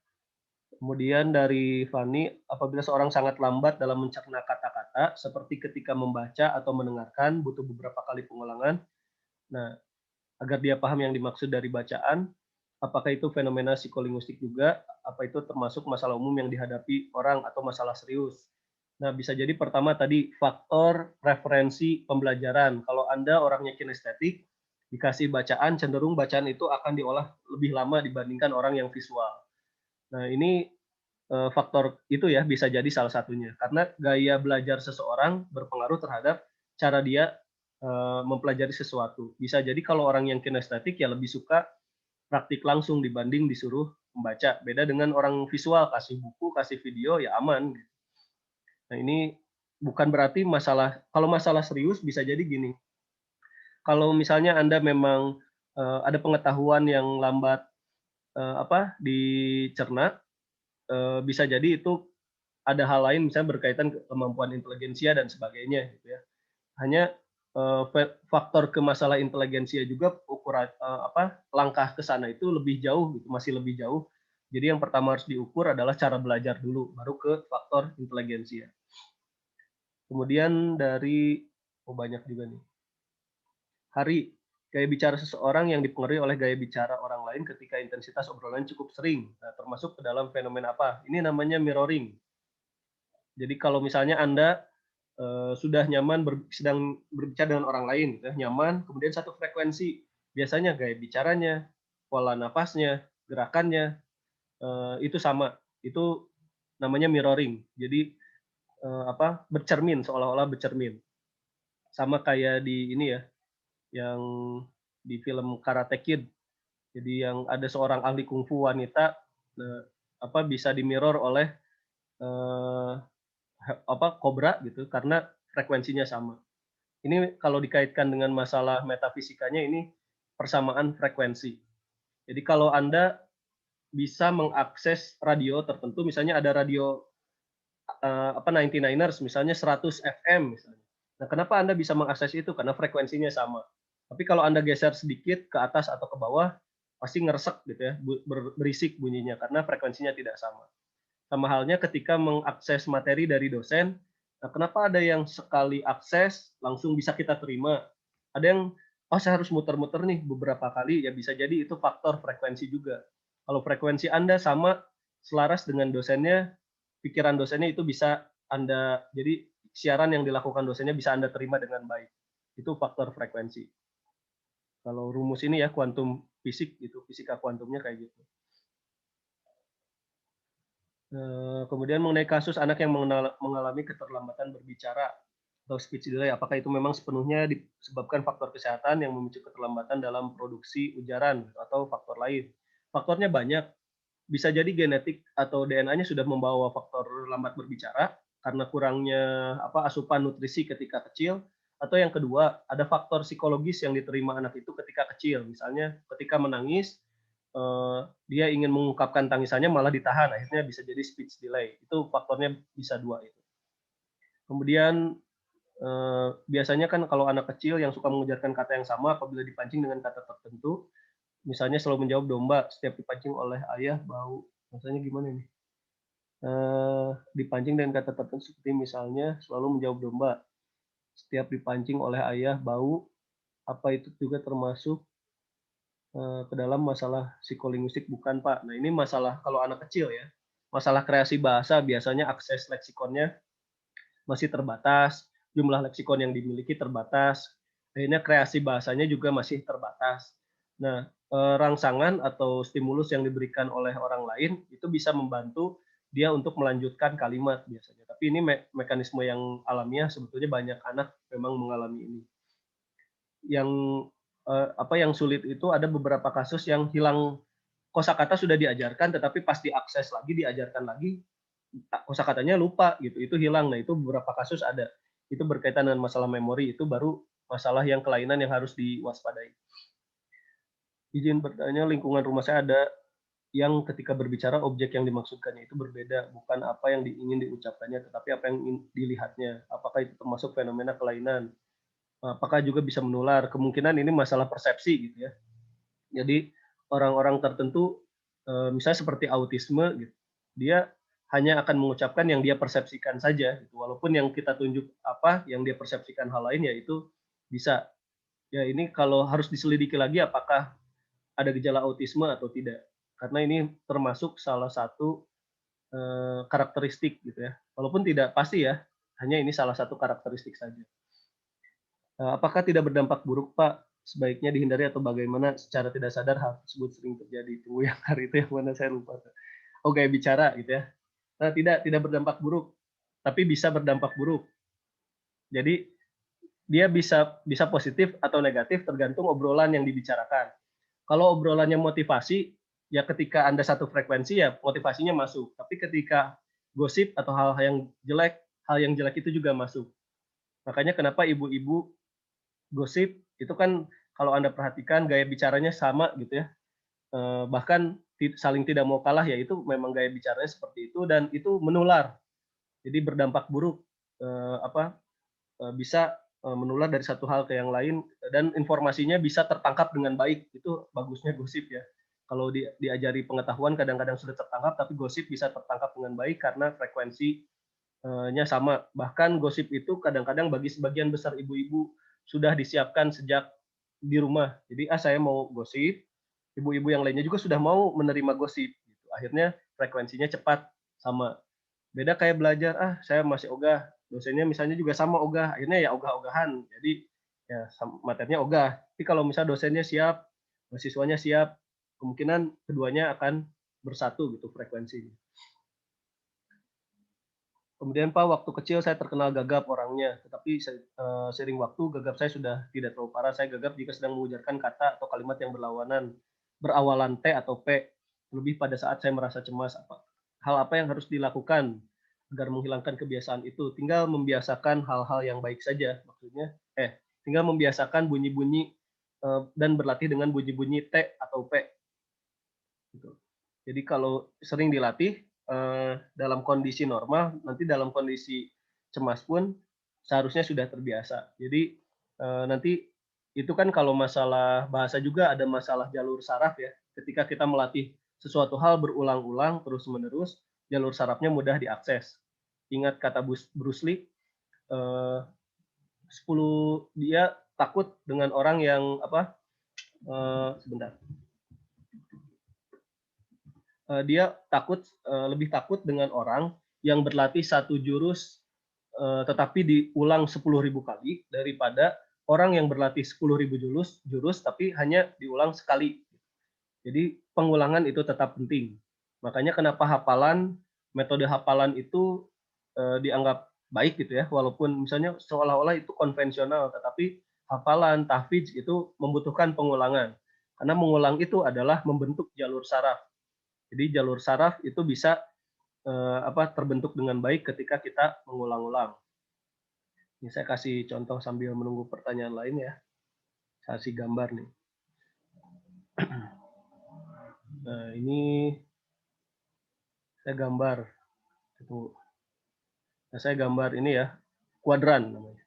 Kemudian dari Fani, apabila seorang sangat lambat dalam mencerna kata-kata, seperti ketika membaca atau mendengarkan, butuh beberapa kali pengulangan. Nah, agar dia paham yang dimaksud dari bacaan, apakah itu fenomena psikolinguistik juga, apa itu termasuk masalah umum yang dihadapi orang atau masalah serius. Nah, bisa jadi pertama tadi faktor referensi pembelajaran. Kalau Anda orangnya kinestetik, dikasih bacaan, cenderung bacaan itu akan diolah lebih lama dibandingkan orang yang visual. Nah, ini faktor itu ya bisa jadi salah satunya. Karena gaya belajar seseorang berpengaruh terhadap cara dia mempelajari sesuatu. Bisa jadi kalau orang yang kinestetik ya lebih suka praktik langsung dibanding disuruh membaca. Beda dengan orang visual, kasih buku, kasih video, ya aman. Nah ini bukan berarti kalau masalah serius bisa jadi gini. Kalau misalnya Anda memang ada pengetahuan yang lambat dicerna, bisa jadi itu ada hal lain misalnya berkaitan kemampuan inteligensia dan sebagainya gitu ya. Hanya faktor ke masalah inteligensia juga ukuran langkah ke sana itu lebih jauh gitu, masih lebih jauh. Jadi yang pertama harus diukur adalah cara belajar dulu, baru ke faktor inteligensia. Kemudian dari banyak juga nih. Hari, gaya bicara seseorang yang dipengaruhi oleh gaya bicara orang lain ketika intensitas obrolan cukup sering. Nah, termasuk ke dalam fenomena apa? Ini namanya mirroring. Jadi kalau misalnya Anda sudah nyaman sedang berbicara dengan orang lain, ya, nyaman, kemudian satu frekuensi, biasanya gaya bicaranya, pola nafasnya, gerakannya, itu sama. Itu namanya mirroring. Jadi bercermin, seolah-olah bercermin. Sama kayak di ini ya, yang di film Karate Kid. Jadi yang ada seorang ahli kungfu wanita bisa dimirror oleh kobra gitu karena frekuensinya sama. Ini kalau dikaitkan dengan masalah metafisikanya ini persamaan frekuensi. Jadi kalau Anda bisa mengakses radio tertentu, misalnya ada radio 99ers, misalnya 100 FM misalnya. Nah, kenapa Anda bisa mengakses itu? Karena frekuensinya sama. Tapi kalau Anda geser sedikit ke atas atau ke bawah, pasti ngeresek gitu ya, berisik bunyinya karena frekuensinya tidak sama. Sama halnya ketika mengakses materi dari dosen, nah kenapa ada yang sekali akses langsung bisa kita terima? Ada yang, saya harus muter-muter nih beberapa kali, ya bisa jadi itu faktor frekuensi juga. Kalau frekuensi Anda sama, selaras dengan dosennya, pikiran dosennya itu bisa Anda, jadi siaran yang dilakukan dosennya bisa Anda terima dengan baik. Itu faktor frekuensi. Kalau rumus ini ya, kuantum fisik, itu fisika kuantumnya kayak gitu. Kemudian mengenai kasus anak yang mengalami keterlambatan berbicara atau speech delay, apakah itu memang sepenuhnya disebabkan faktor kesehatan yang memicu keterlambatan dalam produksi ujaran atau faktor lain? Faktornya banyak. Bisa jadi genetik atau DNA-nya sudah membawa faktor lambat berbicara karena kurangnya asupan nutrisi ketika kecil, atau yang kedua ada faktor psikologis yang diterima anak itu ketika kecil, misalnya ketika menangis dia ingin mengungkapkan tangisannya malah ditahan, akhirnya bisa jadi speech delay. Itu faktornya bisa dua itu. Kemudian biasanya kan kalau anak kecil yang suka mengucapkan kata yang sama apabila dipancing dengan kata tertentu, misalnya selalu menjawab domba, setiap dipancing oleh ayah bau. Maksudnya gimana nih? Dipancing dengan kata tertentu seperti misalnya selalu menjawab domba, setiap dipancing oleh ayah bau, apa itu juga termasuk ke dalam masalah psikolinguistik? Bukan, Pak. Nah, ini masalah kalau anak kecil ya. Masalah kreasi bahasa biasanya akses leksikonnya masih terbatas, jumlah leksikon yang dimiliki terbatas, akhirnya kreasi bahasanya juga masih terbatas. Nah, rangsangan atau stimulus yang diberikan oleh orang lain itu bisa membantu dia untuk melanjutkan kalimat biasanya. Tapi ini mekanisme yang alamiah, sebetulnya banyak anak memang mengalami ini. Yang sulit itu ada beberapa kasus yang hilang kosakata sudah diajarkan, tetapi pas diakses lagi, diajarkan lagi, kosakatanya lupa gitu, itu hilang. Nah, itu beberapa kasus ada. Itu berkaitan dengan masalah memori, itu baru masalah yang kelainan yang harus diwaspadai. Izin bertanya, lingkungan rumah saya ada yang ketika berbicara objek yang dimaksudkannya itu berbeda, bukan apa yang ingin diucapkannya, tetapi apa yang ingin dilihatnya. Apakah itu termasuk fenomena kelainan? Apakah juga bisa menular? Kemungkinan ini masalah persepsi gitu ya. Jadi orang-orang tertentu, misalnya seperti autisme, gitu, dia hanya akan mengucapkan yang dia persepsikan saja, gitu. Walaupun yang kita tunjuk yang dia persepsikan hal lain, ya itu bisa. Ya ini kalau harus diselidiki lagi apakah ada gejala autisme atau tidak. Karena ini termasuk salah satu karakteristik gitu ya. Walaupun tidak pasti ya, hanya ini salah satu karakteristik saja. Apakah tidak berdampak buruk, Pak? Sebaiknya dihindari atau bagaimana? Secara tidak sadar hal tersebut sering terjadi. Tunggu yang hari itu yang mana saya lupa. Gaya bicara gitu ya. Nah, tidak berdampak buruk, tapi bisa berdampak buruk. Jadi dia bisa positif atau negatif tergantung obrolan yang dibicarakan. Kalau obrolannya motivasi, ya ketika Anda satu frekuensi ya motivasinya masuk. Tapi ketika gosip atau hal yang jelek itu juga masuk. Makanya kenapa ibu-ibu gosip itu kan kalau Anda perhatikan gaya bicaranya sama gitu ya. Bahkan saling tidak mau kalah, ya itu memang gaya bicaranya seperti itu dan itu menular. Jadi berdampak buruk bisa menular dari satu hal ke yang lain dan informasinya bisa tertangkap dengan baik. Itu bagusnya gosip ya. Kalau diajari pengetahuan kadang-kadang sudah tertangkap, tapi gosip bisa tertangkap dengan baik karena frekuensinya sama. Bahkan gosip itu kadang-kadang bagi sebagian besar ibu-ibu sudah disiapkan sejak di rumah. Jadi saya mau gosip, ibu-ibu yang lainnya juga sudah mau menerima gosip. Gitu. Akhirnya frekuensinya cepat sama. Beda kayak belajar, saya masih ogah, dosennya misalnya juga sama ogah, akhirnya ya ogah-ogahan. Jadi ya materinya ogah. Tapi kalau misalnya dosennya siap, mahasiswanya siap, kemungkinan keduanya akan bersatu gitu frekuensinya. Kemudian Pak, waktu kecil saya terkenal gagap orangnya, tetapi seiring waktu gagap saya sudah tidak terlalu parah. Saya gagap jika sedang mengujarkan kata atau kalimat yang berawalan T atau P, lebih pada saat saya merasa cemas. Hal apa yang harus dilakukan agar menghilangkan kebiasaan itu? Tinggal membiasakan hal-hal yang baik saja, maksudnya. Tinggal membiasakan bunyi-bunyi dan berlatih dengan bunyi-bunyi T atau P. Gitu. Jadi kalau sering dilatih, dalam kondisi normal, nanti dalam kondisi cemas pun seharusnya sudah terbiasa. Jadi nanti itu kan kalau masalah bahasa juga ada masalah jalur saraf ya. Ketika kita melatih sesuatu hal berulang-ulang terus-menerus, jalur sarafnya mudah diakses. Ingat kata Bruce Lee, 10 dia takut dengan orang yang sebentar. Dia lebih takut dengan orang yang berlatih satu jurus tetapi diulang 10.000 kali daripada orang yang berlatih 10.000 jurus tapi hanya diulang sekali. Jadi pengulangan itu tetap penting. Makanya kenapa metode hafalan itu dianggap baik gitu ya, walaupun misalnya seolah-olah itu konvensional, tetapi hafalan, tahfidz itu membutuhkan pengulangan. Karena mengulang itu adalah membentuk jalur saraf. Jadi jalur saraf itu bisa terbentuk dengan baik ketika kita mengulang-ulang. Ini saya kasih contoh sambil menunggu pertanyaan lain ya. Saya kasih gambar nih. Nah, ini saya gambar. Nah, saya gambar ini ya, kuadran namanya.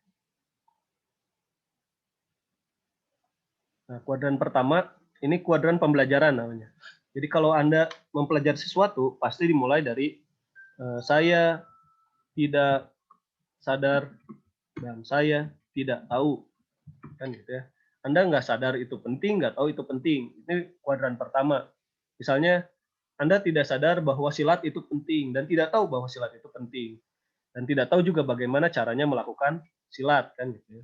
Nah, kuadran pertama, ini kuadran pembelajaran namanya. Jadi kalau Anda mempelajari sesuatu, pasti dimulai dari saya tidak sadar dan saya tidak tahu. Kan gitu ya. Anda nggak sadar itu penting, nggak tahu itu penting. Ini kuadran pertama. Misalnya, Anda tidak sadar bahwa silat itu penting dan tidak tahu bahwa silat itu penting. Dan tidak tahu juga bagaimana caranya melakukan silat. Kan gitu ya.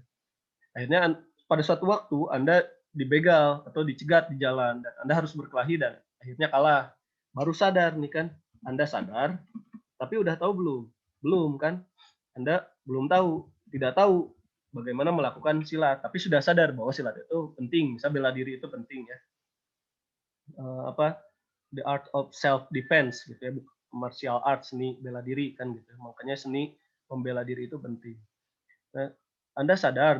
Akhirnya pada suatu waktu Anda dibegal atau dicegat di jalan dan Anda harus berkelahi dan akhirnya kalah. Baru sadar nih kan, Anda sadar, tapi udah tahu belum? Belum kan? Anda belum tahu, tidak tahu bagaimana melakukan silat, tapi sudah sadar bahwa silat itu penting, bisa bela diri itu penting ya. The art of self defense gitu ya, martial arts, seni bela diri kan gitu. Makanya seni membela diri itu penting. Nah, Anda sadar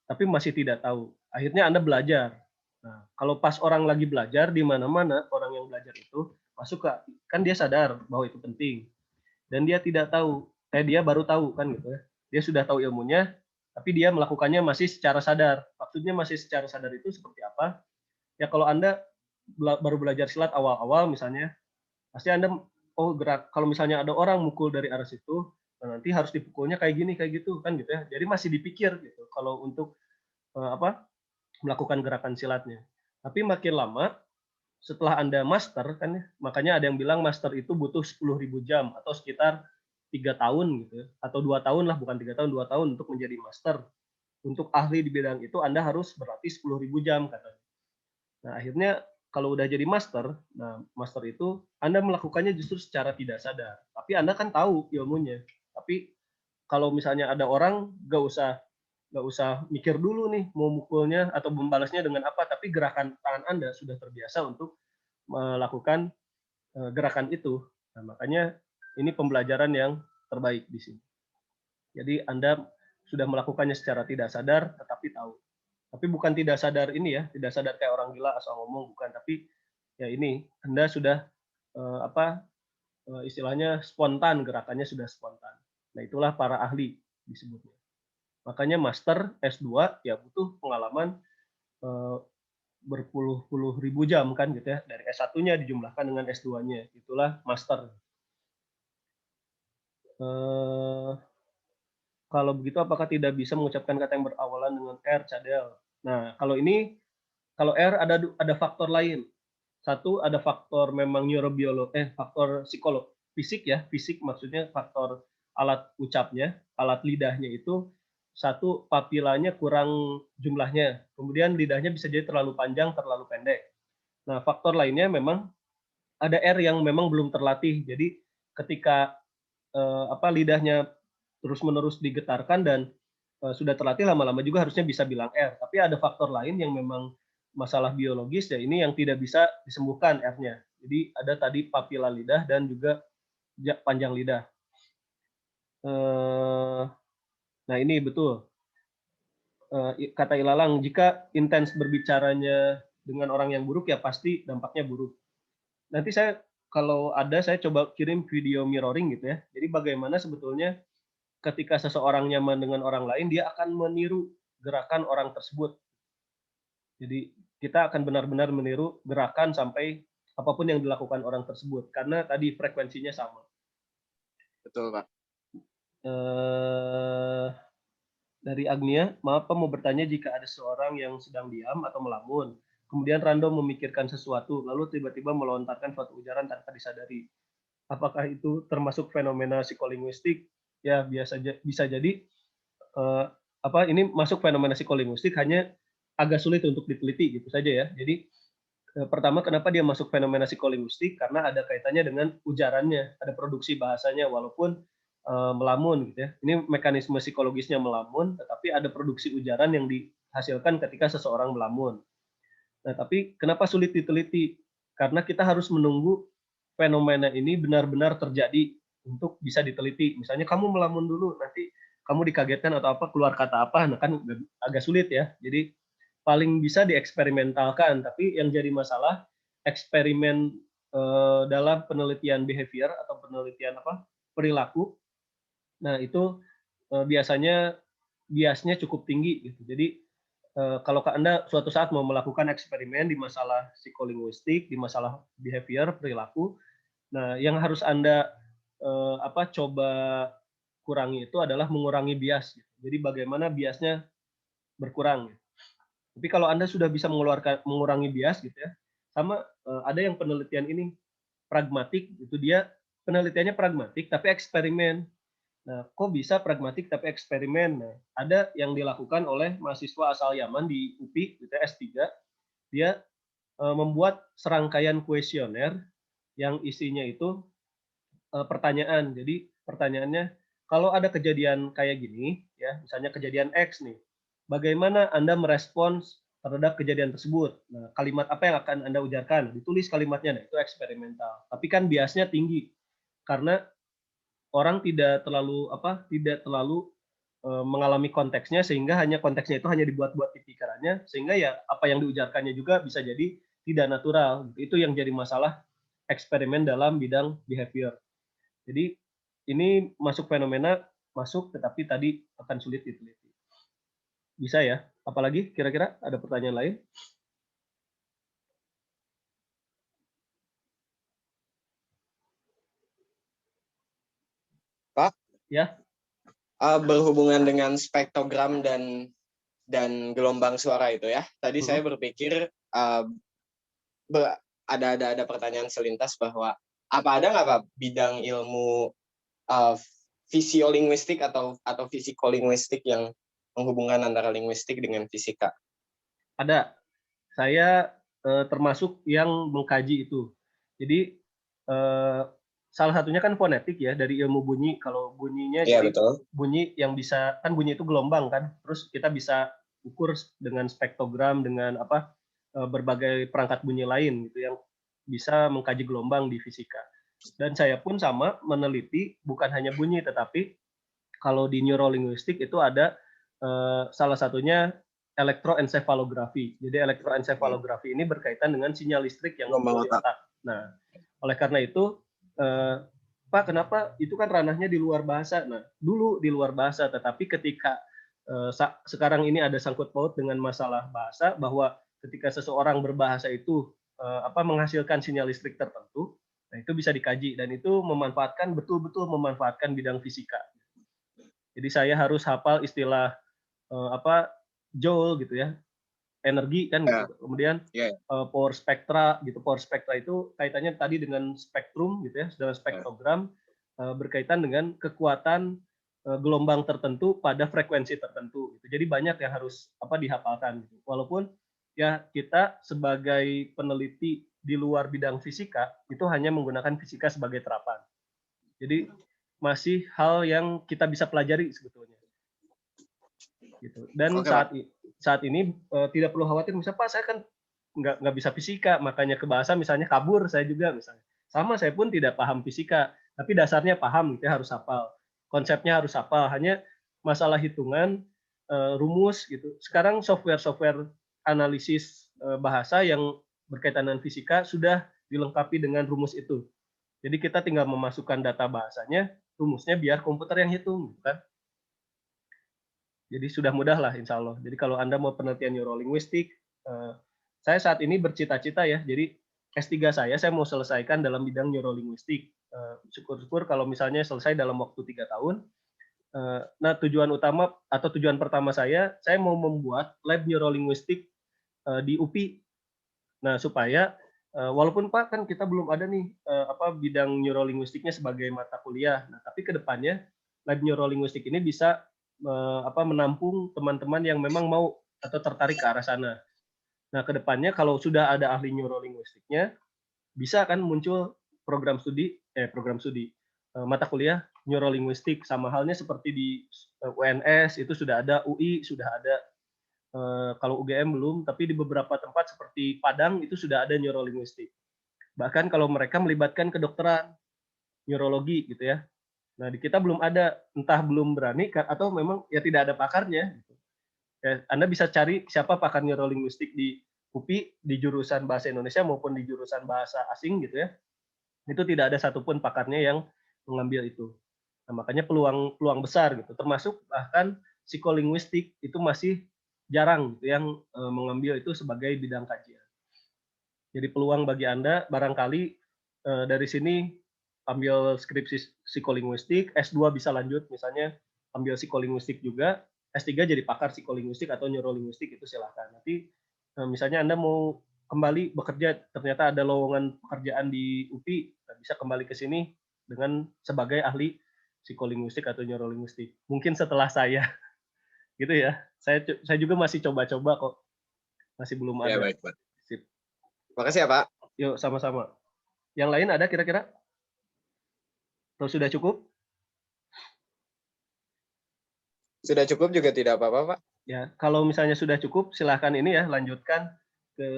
tapi masih tidak tahu. Akhirnya Anda belajar. Nah, kalau pas orang lagi belajar di mana-mana orang yang belajar itu masuk kan dia sadar bahwa itu penting dan dia tidak tahu. Dia baru tahu kan gitu ya. Dia sudah tahu ilmunya, tapi dia melakukannya masih secara sadar. Maksudnya masih secara sadar itu seperti apa? Ya kalau Anda baru belajar silat awal-awal misalnya, pasti Anda kalau misalnya ada orang mukul dari arah situ, nanti harus dipukulnya kayak gini kayak gitu kan gitu ya. Jadi masih dipikir gitu kalau untuk melakukan gerakan silatnya. Tapi makin lama setelah Anda master kan ya, makanya ada yang bilang master itu butuh 10.000 jam atau sekitar 3 tahun gitu ya, atau 2 tahun lah, bukan 3 tahun, 2 tahun untuk menjadi master. Untuk ahli di bidang itu Anda harus berlatih 10.000 jam katanya. Nah, akhirnya kalau udah jadi master, master itu Anda melakukannya justru secara tidak sadar. Tapi Anda kan tahu ilmunya. Tapi kalau misalnya ada orang nggak usah mikir dulu nih mau mukulnya atau membalasnya dengan apa, tapi gerakan tangan Anda sudah terbiasa untuk melakukan gerakan itu. Nah, makanya ini pembelajaran yang terbaik di sini. Jadi Anda sudah melakukannya secara tidak sadar, tetapi tahu. Tapi bukan tidak sadar ini ya, tidak sadar kayak orang gila asal ngomong, bukan. Tapi ya ini, Anda sudah istilahnya spontan, gerakannya sudah spontan. Nah itulah para ahli disebutnya. Makanya master S2 ya butuh pengalaman berpuluh-puluh ribu jam kan gitu ya, dari S1-nya dijumlahkan dengan S2-nya, itulah master. Kalau begitu apakah tidak bisa mengucapkan kata yang berawalan dengan R, Cadel? Nah, kalau R ada faktor lain. Satu ada faktor memang faktor fisik ya, fisik maksudnya faktor alat ucapnya, alat lidahnya itu satu papilanya kurang jumlahnya, kemudian lidahnya bisa jadi terlalu panjang, terlalu pendek. Nah, faktor lainnya memang ada R yang memang belum terlatih. Jadi ketika lidahnya terus-menerus digetarkan dan sudah terlatih lama-lama juga harusnya bisa bilang R. Tapi ada faktor lain yang memang masalah biologis ya ini yang tidak bisa disembuhkan R-nya. Jadi ada tadi papila lidah dan juga panjang lidah. Nah ini betul. Kata Ilalang, jika intens berbicaranya dengan orang yang buruk ya pasti dampaknya buruk. Nanti kalau saya coba kirim video mirroring gitu ya. Jadi bagaimana sebetulnya ketika seseorang nyaman dengan orang lain, dia akan meniru gerakan orang tersebut. Jadi kita akan benar-benar meniru gerakan sampai apapun yang dilakukan orang tersebut. Karena tadi frekuensinya sama. Betul, Pak. Dari Agnia, maaf Pak mau bertanya jika ada seorang yang sedang diam atau melamun, kemudian random memikirkan sesuatu, lalu tiba-tiba melontarkan suatu ujaran tanpa disadari. Apakah itu termasuk fenomena psikolinguistik? Ya bisa jadi ini masuk fenomena psikolinguistik, hanya agak sulit untuk diteliti gitu saja ya. Jadi pertama kenapa dia masuk fenomena psikolinguistik, karena ada kaitannya dengan ujarannya, ada produksi bahasanya walaupun melamun gitu ya. Ini mekanisme psikologisnya melamun, tetapi ada produksi ujaran yang dihasilkan ketika seseorang melamun. Nah, tapi kenapa sulit diteliti? Karena kita harus menunggu fenomena ini benar-benar terjadi untuk bisa diteliti. Misalnya kamu melamun dulu, nanti kamu dikagetkan atau apa, keluar kata apa, nah kan agak sulit ya. Jadi paling bisa dieksperimentalkan, tapi yang jadi masalah eksperimen dalam penelitian behavior atau penelitian perilaku. Nah, itu biasanya biasnya cukup tinggi gitu. Jadi kalau Anda suatu saat mau melakukan eksperimen di masalah psikolinguistik, di masalah behavior, perilaku, nah yang harus Anda coba kurangi itu adalah mengurangi bias. Gitu. Jadi bagaimana biasnya berkurang. Gitu. Tapi kalau Anda sudah bisa mengurangi bias gitu ya, sama ada yang penelitian ini pragmatik, itu dia penelitiannya pragmatik tapi eksperimen. Nah, kok bisa pragmatik tapi eksperimen? Nah, ada yang dilakukan oleh mahasiswa asal Yaman di UPI, gitu, S3. Dia membuat serangkaian kuesioner yang isinya itu pertanyaan. Jadi pertanyaannya, kalau ada kejadian kayak gini, ya, misalnya kejadian X nih, bagaimana Anda merespons terhadap kejadian tersebut? Nah, kalimat apa yang akan Anda ujarkan? Ditulis kalimatnya, nah, itu eksperimental. Tapi kan biasnya tinggi karena orang tidak terlalu mengalami konteksnya, sehingga konteksnya itu hanya dibuat-buat di pikirannya, sehingga ya apa yang diujarkannya juga bisa jadi tidak natural. Itu yang jadi masalah eksperimen dalam bidang behavior. Jadi ini masuk fenomena, tetapi tadi akan sulit diteliti. Bisa ya? Apalagi kira-kira ada pertanyaan lain? Pak? Ya. Berhubungan dengan spektrogram dan gelombang suara itu ya. Tadi saya berpikir ada pertanyaan selintas bahwa ada nggak Pak bidang ilmu fisiolinguistik atau fisikolinguistik yang menghubungkan antara linguistik dengan fisika? Ada. Saya termasuk yang mengkaji itu. Jadi salah satunya kan fonetik ya, dari ilmu bunyi. Kalau bunyinya dari bunyi yang bisa, kan bunyi itu gelombang kan, terus kita bisa ukur dengan spektrogram, dengan berbagai perangkat bunyi lain gitu yang bisa mengkaji gelombang di fisika. Dan saya pun sama meneliti bukan hanya bunyi, tetapi kalau di neurolinguistik itu ada salah satunya elektroensefalografi. Jadi elektroensefalografi ini berkaitan dengan sinyal listrik yang di otak. Nah, oleh karena itu, Pak, kenapa itu kan ranahnya di luar bahasa? Nah, dulu di luar bahasa, tetapi ketika sekarang ini ada sangkut paut dengan masalah bahasa, bahwa ketika seseorang berbahasa itu menghasilkan sinyal listrik tertentu, nah itu bisa dikaji dan itu betul-betul memanfaatkan bidang fisika. Jadi saya harus hafal istilah joule gitu ya, energi kan gitu. Kemudian power spectra gitu. Power spectra itu kaitannya tadi dengan spektrum gitu ya, dengan spektrogram, berkaitan dengan kekuatan gelombang tertentu pada frekuensi tertentu gitu. Jadi banyak yang harus dihafalkan gitu. Walaupun ya kita sebagai peneliti di luar bidang fisika itu hanya menggunakan fisika sebagai terapan. Jadi masih hal yang kita bisa pelajari sebetulnya. Gitu. Dan saat ini tidak perlu khawatir, misalnya Pak saya kan nggak bisa fisika, makanya ke bahasa misalnya kabur saya juga misalnya. Sama, saya pun tidak paham fisika, tapi dasarnya paham, gitu ya, harus hafal. Konsepnya harus hafal, hanya masalah hitungan, rumus gitu. Sekarang software analisis bahasa yang berkaitan dengan fisika sudah dilengkapi dengan rumus itu. Jadi kita tinggal memasukkan data bahasanya, rumusnya biar komputer yang hitung, kan? Jadi sudah mudah lah insya Allah. Jadi kalau Anda mau penelitian neurolinguistik, saya saat ini bercita-cita ya, jadi S3 saya mau selesaikan dalam bidang neurolinguistik. Syukur-syukur kalau misalnya selesai dalam waktu 3 tahun. Nah tujuan utama atau tujuan pertama saya mau membuat lab neurolinguistik di UPI. Nah supaya walaupun Pak kan kita belum ada nih bidang neurolinguistiknya sebagai mata kuliah. Nah tapi kedepannya lab neurolinguistik ini bisa menampung teman-teman yang memang mau atau tertarik ke arah sana. Nah, kedepannya kalau sudah ada ahli neurolinguistiknya, bisa kan muncul program studi mata kuliah neurolinguistik, sama halnya seperti di UNS itu sudah ada, UI sudah ada, kalau UGM belum, tapi di beberapa tempat seperti Padang itu sudah ada neurolinguistik. Bahkan kalau mereka melibatkan kedokteran, neurologi gitu ya. Nah, di kita belum ada, entah belum berani atau memang ya tidak ada pakarnya. Ya, Anda bisa cari siapa pakar neurolinguistik di UPI, di jurusan bahasa Indonesia maupun di jurusan bahasa asing gitu ya. Itu tidak ada satupun pakarnya yang mengambil itu. Nah, makanya peluang besar gitu. Termasuk bahkan psikolinguistik itu masih jarang gitu yang mengambil itu sebagai bidang kajian. Jadi peluang bagi Anda barangkali dari sini ambil skripsi psikolinguistik, S2 bisa lanjut misalnya ambil psikolinguistik juga, S3 jadi pakar psikolinguistik atau neurolinguistik itu silahkan. Nanti misalnya Anda mau kembali bekerja, ternyata ada lowongan pekerjaan di UPI, bisa kembali ke sini dengan sebagai ahli psikolinguistik atau neurolinguistik. Mungkin setelah saya, gitu ya. Saya juga masih coba-coba kok, masih belum ada. Ya, baik, Pak. Sip. Makasih ya, Pak. Yuk, sama-sama. Yang lain ada kira-kira? Atau sudah cukup? Sudah cukup juga tidak apa-apa, Pak. Ya, kalau misalnya sudah cukup, silahkan ini ya, lanjutkan ke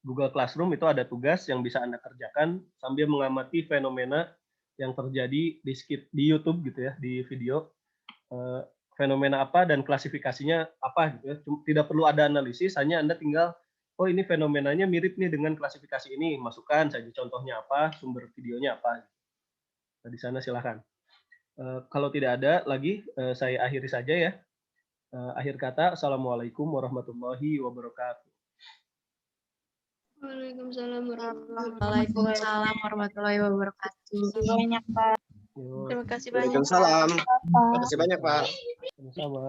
Google Classroom, itu ada tugas yang bisa Anda kerjakan sambil mengamati fenomena yang terjadi di YouTube gitu ya, di video. Fenomena apa dan klasifikasinya apa gitu ya. Tidak perlu ada analisis, hanya Anda tinggal, oh ini fenomenanya mirip nih dengan klasifikasi ini, masukkan saja contohnya apa, sumber videonya apa. Nah, di sana silahkan. Kalau tidak ada lagi, saya akhiri saja ya. Akhir kata, Assalamualaikum warahmatullahi wabarakatuh. Waalaikumsalam Waalaikumsalam warahmatullahi wabarakatuh. Banyak Pak. Terima kasih banyak. Waalaikumsalam. Terima kasih banyak, Pak. Sama-sama.